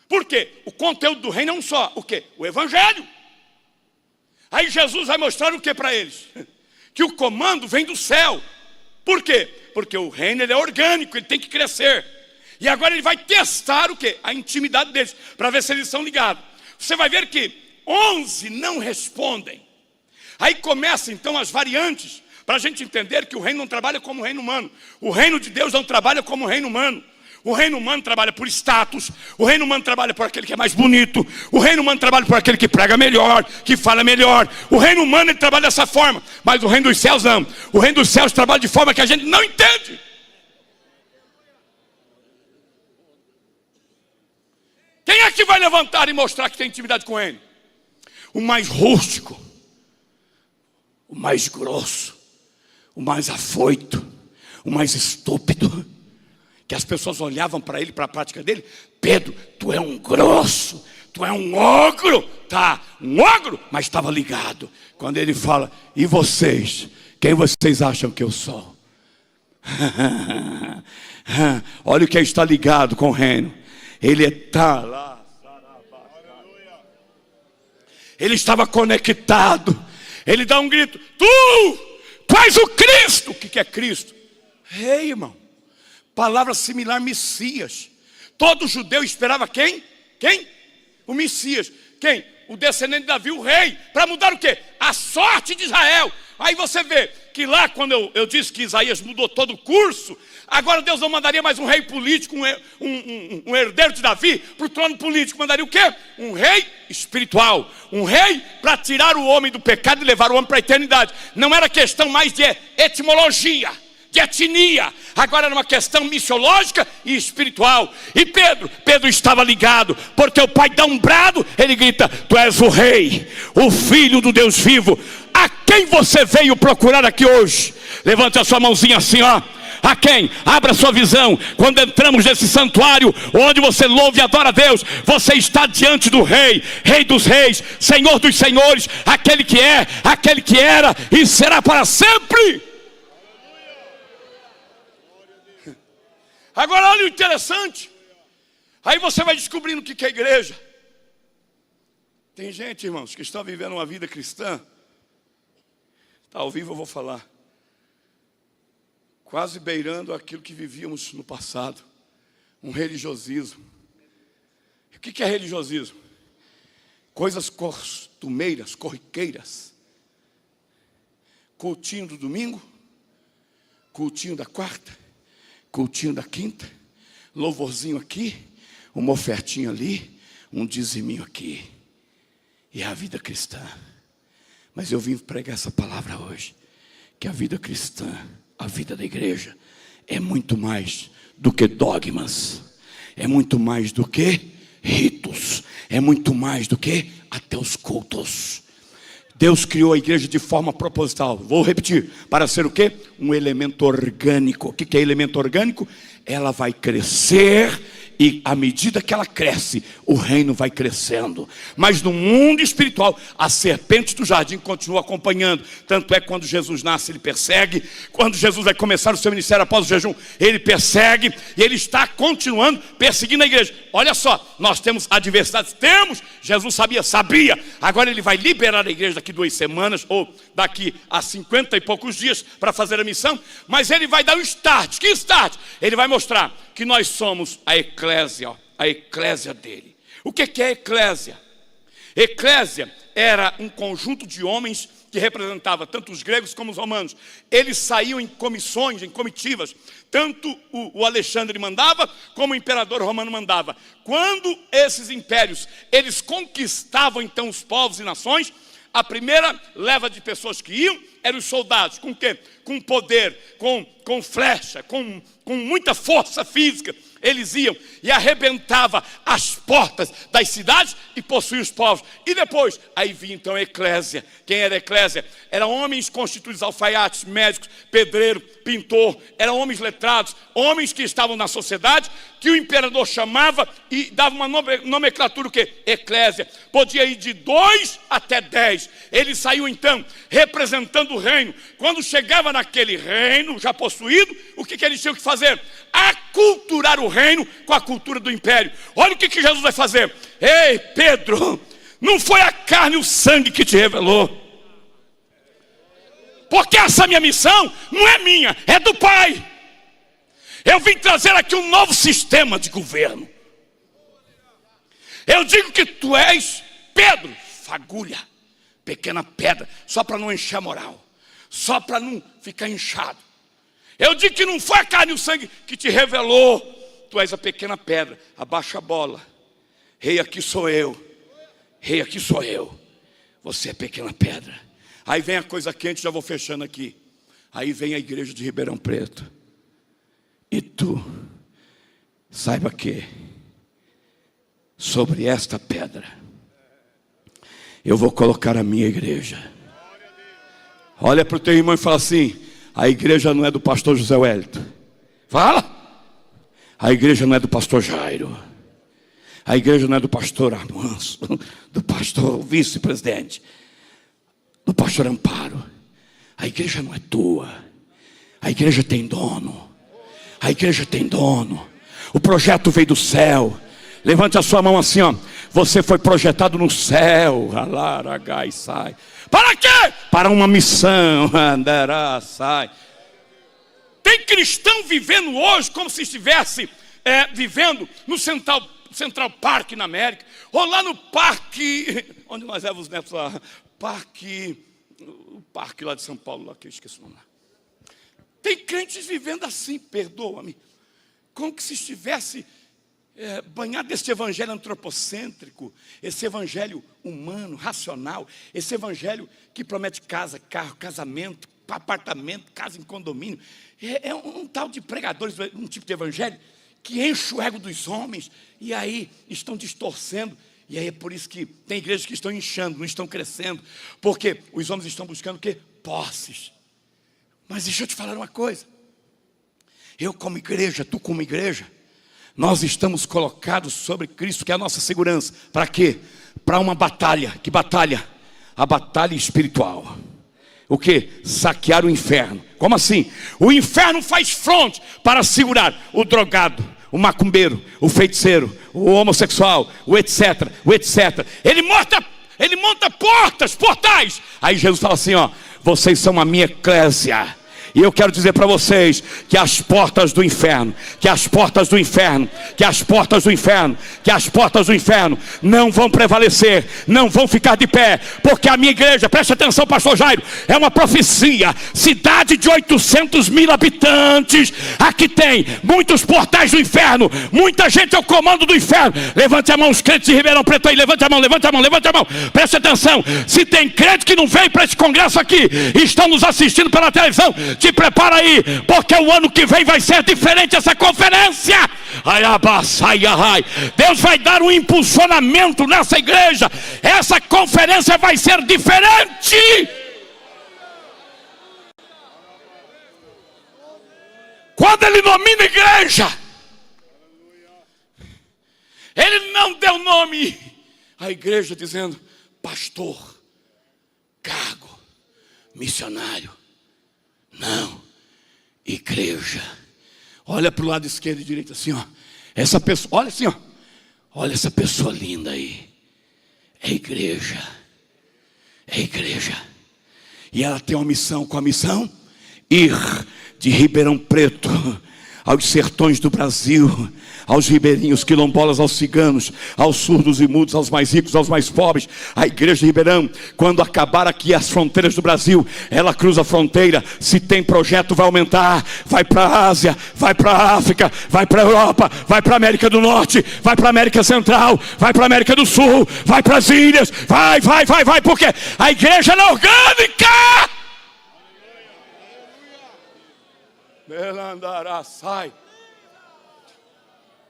Speaker 7: Por quê? O conteúdo do reino é um só. O quê? O evangelho. Aí Jesus vai mostrar o que para eles? Que o comando vem do céu. Por quê? Porque o reino, ele é orgânico, ele tem que crescer. E agora ele vai testar o quê? A intimidade deles, para ver se eles são ligados. Você vai ver que 11 não respondem. Aí começam então as variantes, para a gente entender que o reino não trabalha como o reino humano. O reino de Deus não trabalha como o reino humano. O reino humano trabalha por status. O reino humano trabalha por aquele que é mais bonito. O reino humano trabalha por aquele que prega melhor, que fala melhor. O reino humano, ele trabalha dessa forma. Mas o reino dos céus não. O reino dos céus trabalha de forma que a gente não entende. Quem é que vai levantar e mostrar que tem intimidade com o reino? O mais rústico, o mais grosso, o mais afoito, o mais estúpido, que as pessoas olhavam para ele, para a prática dele. Pedro, tu é um grosso, tu é um ogro. Tá, um ogro, mas estava ligado. Quando ele fala, e vocês? Quem vocês acham que eu sou? Olha o que está ligado com o reino. Ele está lá. Ele estava conectado. Ele dá um grito, tu és o Cristo. O que é Cristo? Rei, irmão. Palavra similar, Messias. Todo judeu esperava quem? Quem? O Messias. Quem? O descendente de Davi, o rei. Para mudar o quê? A sorte de Israel. Aí você vê que lá, quando eu disse que Isaías mudou todo o curso, agora Deus não mandaria mais um rei político, um herdeiro de Davi para o trono político. Mandaria o quê? Um rei espiritual. Um rei para tirar o homem do pecado e levar o homem para a eternidade. Não era questão mais de etimologia, de etnia. Agora era uma questão missiológica e espiritual. E Pedro estava ligado, porque o pai dá um brado, ele grita, tu és o rei, o filho do Deus vivo. A quem você veio procurar aqui hoje? Levante a sua mãozinha assim, ó. A quem? Abra sua visão. Quando entramos nesse santuário, onde você louva e adora a Deus, você está diante do rei, rei dos reis, senhor dos senhores, aquele que é, aquele que era e será para sempre. Agora olha o interessante. Aí você vai descobrindo o que é igreja. Tem gente, irmãos, que está vivendo uma vida cristã. Está ao vivo, eu vou falar. Quase beirando aquilo que vivíamos no passado. Um religiosismo. O que é religiosismo? Coisas costumeiras, corriqueiras. Cultinho do domingo. Cultinho da quarta. Cultinho da quinta. Louvorzinho aqui. Uma ofertinha ali. Um diziminho aqui. E é a vida cristã. Mas eu vim pregar essa palavra hoje. Que a vida cristã, a vida da igreja, é muito mais do que dogmas. É muito mais do que ritos. É muito mais do que até os cultos. Deus criou a igreja de forma proposital. Vou repetir. Para ser o quê? Um elemento orgânico. O que é elemento orgânico? Ela vai crescer. E à medida que ela cresce, o reino vai crescendo. Mas no mundo espiritual, a serpente do jardim continua acompanhando. Tanto é que quando Jesus nasce, ele persegue. Quando Jesus vai começar o seu ministério após o jejum, ele persegue. E ele está continuando perseguindo a igreja. Olha só, nós temos adversidades. Temos, Jesus sabia. Agora ele vai liberar a igreja daqui 2 semanas, ou daqui a 50 e poucos dias, para fazer a missão. Mas ele vai dar um start. Que start? Ele vai mostrar que nós somos a eclésia dele. O que é eclésia? Eclésia era um conjunto de homens que representava tanto os gregos como os romanos. Eles saíam em comissões, em comitivas. Tanto o Alexandre mandava, como o imperador romano mandava. Quando esses impérios, eles conquistavam então os povos e nações, a primeira leva de pessoas que iam eram os soldados. Com o quê? Com poder, com flecha, com muita força física. Eles iam e arrebentava as portas das cidades e possuía os povos. E depois, aí vinha então a eclésia. Quem era a eclésia? Eram homens constituídos, alfaiates, médicos, pedreiro, pintor. Eram homens letrados, homens que estavam na sociedade, que o imperador chamava e dava uma nomenclatura, o quê? Eclésia. Podia ir de 2 até 10. Eles saíam então representando o reino. Quando chegava naquele reino já possuído, o que eles tinham que fazer? Aculturar o reino com a cultura do império. Olha o que Jesus vai fazer. Ei, Pedro, não foi a carne e o sangue que te revelou. Porque essa minha missão não é minha, é do Pai. Eu vim trazer aqui um novo sistema de governo. Eu digo que tu és Pedro, fagulha, pequena pedra, só para não encher a moral, só para não ficar inchado. Eu digo que não foi a carne e o sangue que te revelou. Tu és a pequena pedra, abaixa a bola. Rei, aqui sou eu. Rei, aqui sou eu. Você é pequena pedra. Aí vem a coisa quente, já vou fechando aqui. Aí vem a igreja de Ribeirão Preto. E tu, saiba que sobre esta pedra eu vou colocar a minha igreja. Olha para o teu irmão e fala assim: a igreja não é do pastor José Wellington. Fala. A igreja não é do pastor Jairo. A igreja não é do pastor Amanso, do pastor vice-presidente, do pastor Amparo. A igreja não é tua. A igreja tem dono. A igreja tem dono. O projeto veio do céu. Levante a sua mão assim, ó. Você foi projetado no céu. Alaragai sai. Para quê? Para uma missão. Andará, sai. Tem cristão vivendo hoje como se estivesse vivendo no Central Park na América, ou lá no parque, onde nós levamos os netos lá, o parque lá de São Paulo, lá que eu esqueci o nome lá. Tem crentes vivendo assim, perdoa-me, como que se estivesse banhado desse evangelho antropocêntrico, esse evangelho humano, racional, esse evangelho que promete casa, carro, casamento, apartamento, casa em condomínio. É um tal de pregadores, um tipo de evangelho que enche o ego dos homens e aí estão distorcendo. E aí é por isso que tem igrejas que estão inchando, não estão crescendo, porque os homens estão buscando o quê? Posses. Mas deixa eu te falar uma coisa. Eu como igreja, tu como igreja, nós estamos colocados sobre Cristo, que é a nossa segurança. Para quê? Para uma batalha. Que batalha? A batalha espiritual. O que? Saquear o inferno. Como assim? O inferno faz fronte para segurar o drogado, o macumbeiro, o feiticeiro, o homossexual, o etc, o etc. Ele monta portais. Aí Jesus fala assim, ó: vocês são a minha eclésia. E eu quero dizer para vocês que as portas do inferno, não vão prevalecer, não vão ficar de pé, porque a minha igreja, preste atenção, pastor Jairo, é uma profecia. Cidade de 800 mil habitantes, aqui tem muitos portais do inferno, muita gente ao comando do inferno. Levante a mão os crentes de Ribeirão Preto aí, levante a mão, preste atenção. Se tem crente que não veio para esse congresso aqui, estão nos assistindo pela televisão, te prepara aí, porque o ano que vem vai ser diferente essa conferência. Deus vai dar um impulsionamento nessa igreja. Essa conferência vai ser diferente. Quando ele nomina a igreja, ele não deu nome à igreja dizendo pastor, cargo, missionário. Não, igreja. Olha para o lado esquerdo e direito assim, ó. Essa pessoa, olha assim, ó. Olha essa pessoa linda aí. É igreja. É igreja. E ela tem uma missão. Qual a missão? Ir de Ribeirão Preto aos sertões do Brasil, aos ribeirinhos, quilombolas, aos ciganos, aos surdos e mudos, aos mais ricos, aos mais pobres. A igreja de Ribeirão, quando acabar aqui as fronteiras do Brasil, ela cruza a fronteira. Se tem projeto, vai aumentar. Vai para a Ásia, vai para a África, vai para a Europa, vai para a América do Norte, vai para a América Central, vai para a América do Sul, vai para as ilhas, vai, porque a igreja é orgânica. Belandaraçai,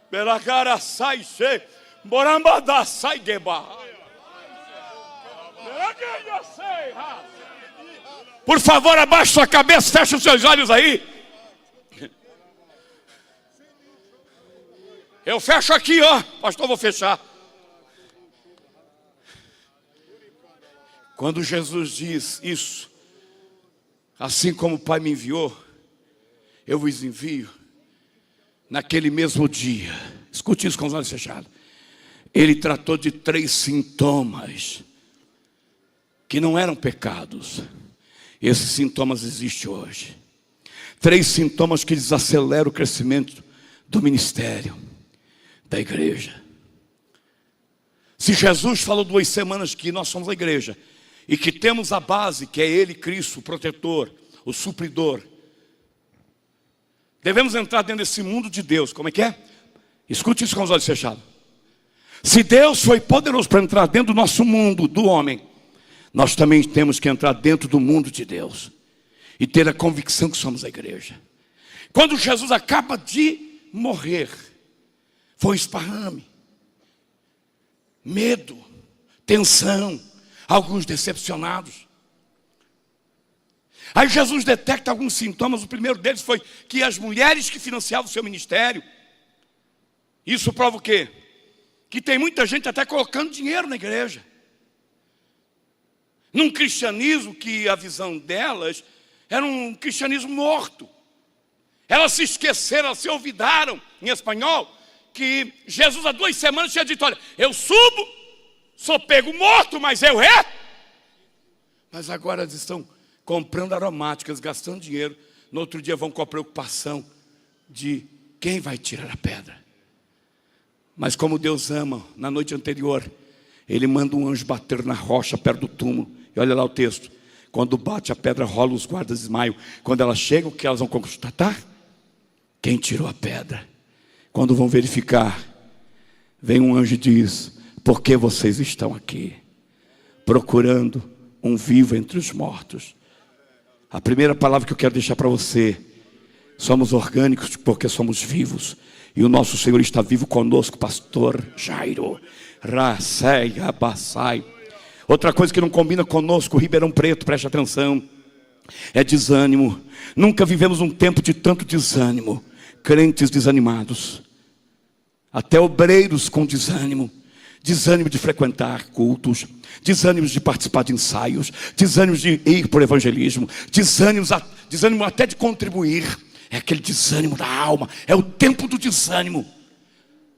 Speaker 7: Belagaraçai, Borambadaçai, Geba. Por favor, abaixe sua cabeça, feche os seus olhos aí. Eu fecho aqui, ó. Pastor, vou fechar. Quando Jesus diz isso, assim como o Pai me enviou, eu vos envio. Naquele mesmo dia, escute isso com os olhos fechados, ele tratou de 3 sintomas que não eram pecados. Esses sintomas existem hoje. 3 sintomas que desaceleram o crescimento do ministério, da igreja. Se Jesus falou 2 semanas que nós somos a igreja e que temos a base, que é Ele, Cristo, o protetor, o supridor, devemos entrar dentro desse mundo de Deus. Como é que é? Escute isso com os olhos fechados. Se Deus foi poderoso para entrar dentro do nosso mundo, do homem, nós também temos que entrar dentro do mundo de Deus e ter a convicção que somos a igreja. Quando Jesus acaba de morrer, foi esparrame, medo, tensão, alguns decepcionados. Aí Jesus detecta alguns sintomas. O primeiro deles foi que as mulheres que financiavam o seu ministério. Isso prova o quê? Que tem muita gente até colocando dinheiro na igreja. Num cristianismo que a visão delas era um cristianismo morto. Elas se esqueceram, elas se olvidaram, em espanhol, que Jesus há 2 semanas tinha dito: olha, eu subo, sou pego morto, mas eu é. Mas agora eles estão comprando aromáticas, gastando dinheiro. No outro dia vão com a preocupação de quem vai tirar a pedra. Mas como Deus ama, na noite anterior, Ele manda um anjo bater na rocha perto do túmulo. E olha lá o texto. Quando bate a pedra, rola, os guardas desmaiam. Quando elas chegam, o que elas vão constatar? Quem tirou a pedra? Quando vão verificar, vem um anjo e diz: por que vocês estão aqui? Procurando um vivo entre os mortos. A primeira palavra que eu quero deixar para você: somos orgânicos porque somos vivos. E o nosso Senhor está vivo conosco, pastor Jairo. Rasei, abassai. Outra coisa que não combina conosco, Ribeirão Preto, preste atenção, é desânimo. Nunca vivemos um tempo de tanto desânimo. Crentes desanimados, até obreiros com desânimo. Desânimo de frequentar cultos, desânimo de participar de ensaios, desânimo de ir por evangelismo, desânimo até de contribuir. É aquele desânimo da alma, é o tempo do desânimo.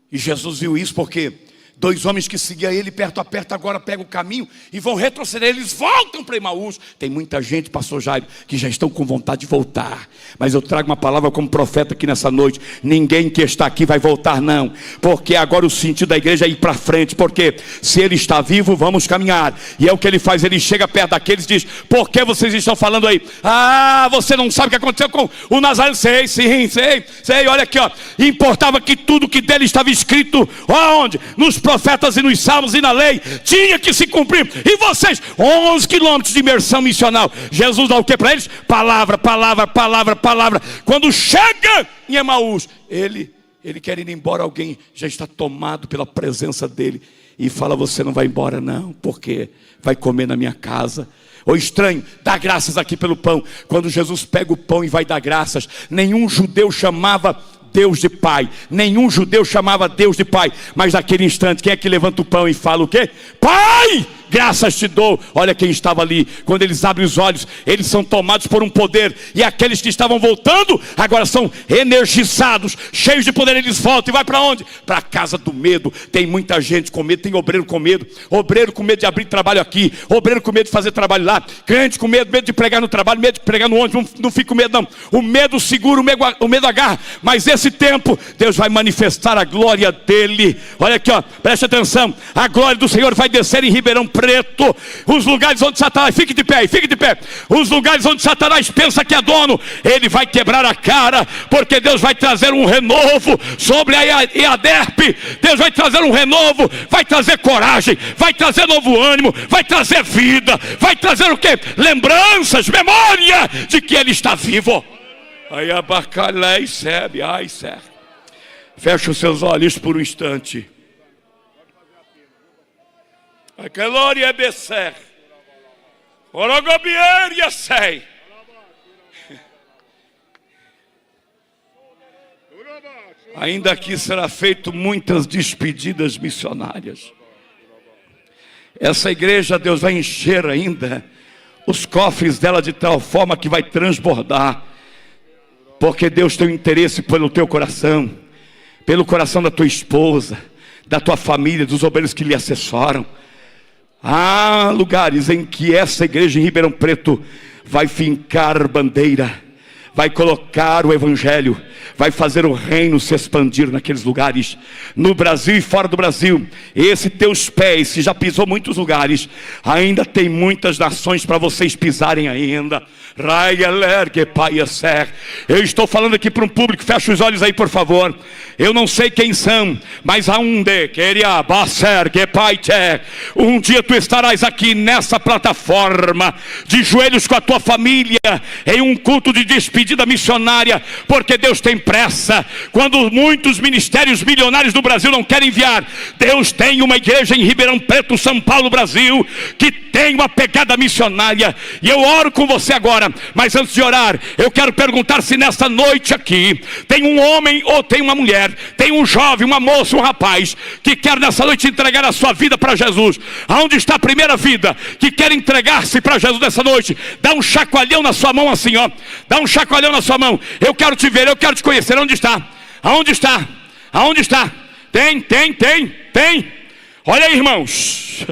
Speaker 7: E Jesus viu isso porque 2 homens que seguiam Ele perto a perto agora pegam o caminho e vão retroceder. Eles voltam para Emaús. Tem muita gente, pastor Jairo, que já estão com vontade de voltar. Mas eu trago uma palavra como profeta aqui nessa noite: ninguém que está aqui vai voltar não. Porque agora o sentido da igreja é ir para frente. Porque se Ele está vivo, vamos caminhar. E é o que Ele faz. Ele chega perto daqueles e diz: por que vocês estão falando aí? Ah, você não sabe o que aconteceu com o Nazareno? Sei, sim, sei. Olha aqui, ó. Importava que tudo que dele estava escrito, onde? Nos profetas e nos salmos e na lei, tinha que se cumprir. E vocês, 11 quilômetros de imersão missional. Jesus dá o que para eles? Palavra, palavra, palavra, palavra. Quando chega em Emaús, ele quer ir embora. Alguém já está tomado pela presença dele e fala: você não vai embora não, porque vai comer na minha casa. Ô estranho, dá graças aqui pelo pão. Quando Jesus pega o pão e vai dar graças, nenhum judeu chamava Deus de Pai. Nenhum judeu chamava Deus de Pai. Mas naquele instante, quem é que levanta o pão e fala o quê? Pai, graças te dou. Olha quem estava ali. Quando eles abrem os olhos, eles são tomados por um poder. E aqueles que estavam voltando, agora são energizados, cheios de poder. Eles voltam e vai para onde? Para a casa do medo. Tem muita gente com medo, tem obreiro com medo. Obreiro com medo de abrir trabalho aqui, obreiro com medo de fazer trabalho lá, crente com medo de pregar no trabalho, medo de pregar no ônibus. Não fica com medo não. O medo segura, o medo agarra. Mas esse tempo, Deus vai manifestar a glória dele. Olha aqui, ó, preste atenção. A glória do Senhor vai descer em Ribeirão Preto. Os lugares onde Satanás, fique de pé, fique de pé. Os lugares onde Satanás pensa que é dono, ele vai quebrar a cara, porque Deus vai trazer um renovo sobre a EADERP. Deus vai trazer um renovo, vai trazer coragem, vai trazer novo ânimo, vai trazer vida, vai trazer o quê? Lembranças, memória de que ele está vivo. Aí abacalé sebe, ai serve. Fecha os seus olhos por um instante. A glória é becer. Orogobieria sei. Ainda aqui será feito muitas despedidas missionárias. Essa igreja, Deus vai encher ainda os cofres dela de tal forma que vai transbordar. Porque Deus tem um interesse pelo teu coração, pelo coração da tua esposa, da tua família, dos obreiros que lhe assessoram. Há lugares em que essa igreja em Ribeirão Preto vai fincar bandeira, vai colocar o evangelho, vai fazer o reino se expandir naqueles lugares, no Brasil e fora do Brasil. Esse teus pés, que já pisou muitos lugares, ainda tem muitas nações para vocês pisarem ainda. Eu estou falando aqui para um público, fecha os olhos aí por favor. Eu não sei quem são, mas um dia tu estarás aqui nessa plataforma, de joelhos com a tua família, em um culto de despedida missionária, porque Deus tem pressa. Quando muitos ministérios milionários do Brasil não querem enviar, Deus tem uma igreja em Ribeirão Preto, São Paulo, Brasil, que tem uma pegada missionária. E eu oro com você agora, mas antes de orar, eu quero perguntar se nesta noite aqui tem um homem ou tem uma mulher, tem um jovem, uma moça, um rapaz que quer nessa noite entregar a sua vida para Jesus. Aonde está a primeira vida que quer entregar-se para Jesus nessa noite? Dá um chacoalhão na sua mão assim, ó. Dá um chacoalhão na sua mão. Eu quero te ver, eu quero te conhecer. Onde está? Aonde está? Aonde está? Tem. Olha aí, irmãos.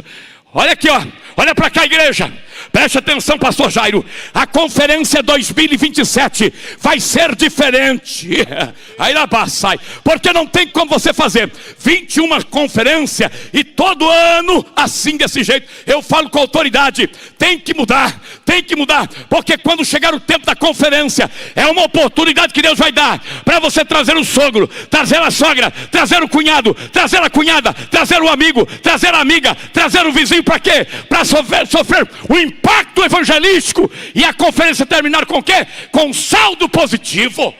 Speaker 7: Olha aqui, ó. Olha para cá, igreja. Preste atenção, pastor Jairo. A conferência 2027 vai ser diferente. Aí lá sai. Porque não tem como você fazer 21 conferências e todo ano assim, desse jeito. Eu falo com autoridade. Tem que mudar. Porque quando chegar o tempo da conferência, é uma oportunidade que Deus vai dar para você trazer o sogro, trazer a sogra, trazer o cunhado, trazer a cunhada, trazer o amigo, trazer a amiga, trazer o vizinho. Para quê? Para sofrer o impacto evangelístico e a conferência terminar com o quê? Com saldo positivo.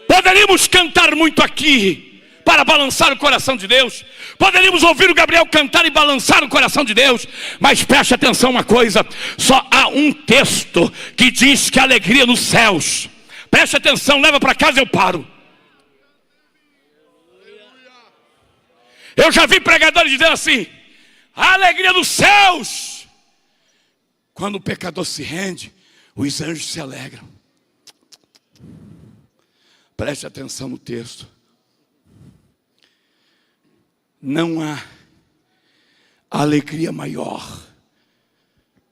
Speaker 7: Poderíamos cantar muito aqui para balançar o coração de Deus, poderíamos ouvir o Gabriel cantar e balançar o coração de Deus, mas preste atenção uma coisa, só há um texto que diz que a alegria nos céus, preste atenção, leva para casa, eu paro. Eu já vi pregadores dizendo assim: a alegria dos céus, quando o pecador se rende, os anjos se alegram. Preste atenção no texto. Não há alegria maior.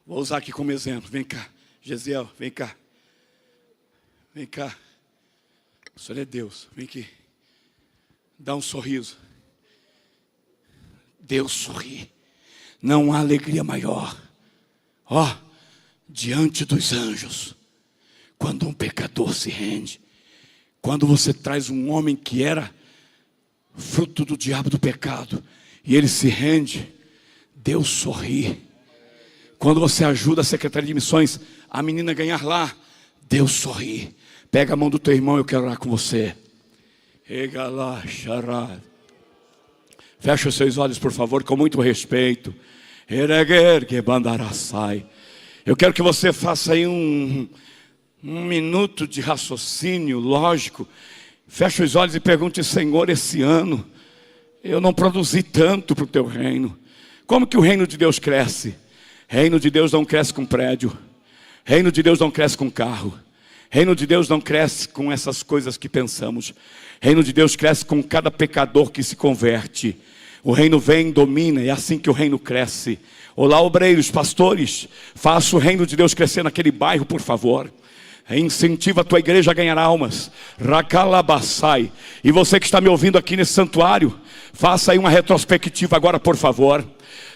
Speaker 7: Vou usar aqui como exemplo. Vem cá, Gesiel, vem cá. Vem cá. O Senhor é Deus, vem aqui. Dá um sorriso. Deus sorri. Não há alegria maior, ó, diante dos anjos, quando um pecador se rende. Quando você traz um homem que era fruto do diabo, do pecado, e ele se rende, Deus sorri. Quando você ajuda a Secretaria de Missões, a menina ganhar lá, Deus sorri. Pega a mão do teu irmão, eu quero orar com você. Feche os seus olhos, por favor, com muito respeito. Eu quero que você faça aí um minuto de raciocínio lógico. Feche os olhos e pergunte: Senhor, esse ano eu não produzi tanto para o teu reino. Como que o reino de Deus cresce? Reino de Deus não cresce com prédio. Reino de Deus não cresce com carro. Reino de Deus não cresce com essas coisas que pensamos. Reino de Deus cresce com cada pecador que se converte. O reino vem, domina, é assim que o reino cresce. Olá, obreiros, pastores, faça o reino de Deus crescer naquele bairro, por favor. Incentiva a tua igreja a ganhar almas. Rakalabassai. E você que está me ouvindo aqui nesse santuário, faça aí uma retrospectiva agora, por favor.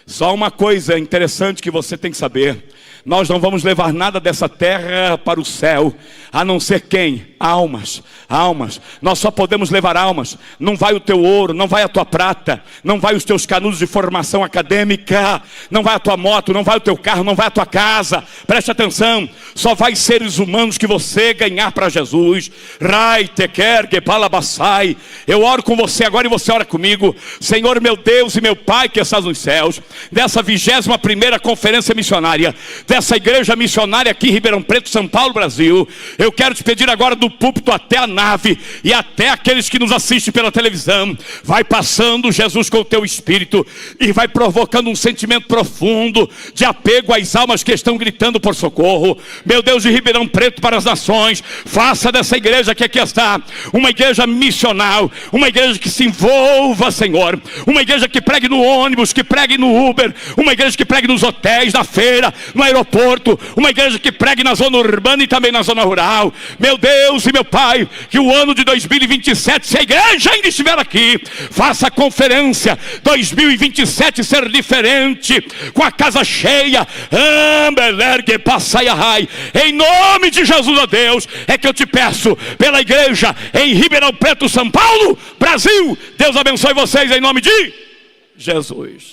Speaker 7: Só uma coisa interessante que você tem que saber: nós não vamos levar nada dessa terra para o céu, a não ser quem? Almas, almas. Nós só podemos levar almas. Não vai o teu ouro, não vai a tua prata, não vai os teus canudos de formação acadêmica, não vai a tua moto, não vai o teu carro, não vai a tua casa. Preste atenção, só vai seres humanos que você ganhar para Jesus. Rai, teker, gepalabassai. Eu oro com você agora e você ora comigo. Senhor meu Deus e meu Pai que estás nos céus, dessa 21ª conferência missionária, dessa igreja missionária aqui em Ribeirão Preto, São Paulo, Brasil, eu quero te pedir agora, do púlpito até a nave e até aqueles que nos assistem pela televisão, vai passando, Jesus, com o teu espírito e vai provocando um sentimento profundo de apego às almas que estão gritando por socorro. Meu Deus, de Ribeirão Preto para as nações, faça dessa igreja que aqui está uma igreja missional, uma igreja que se envolva, Senhor, uma igreja que pregue no ônibus, que pregue no Uber, uma igreja que pregue nos hotéis, na feira, no aeroporto, uma igreja que pregue na zona urbana e também na zona rural. Meu Deus e meu Pai, que o ano de 2027, se a igreja ainda estiver aqui, faça a conferência 2027 ser diferente, com a casa cheia. Em nome de Jesus, ó Deus, é que eu te peço pela igreja em Ribeirão Preto, São Paulo, Brasil. Deus abençoe vocês em nome de Jesus.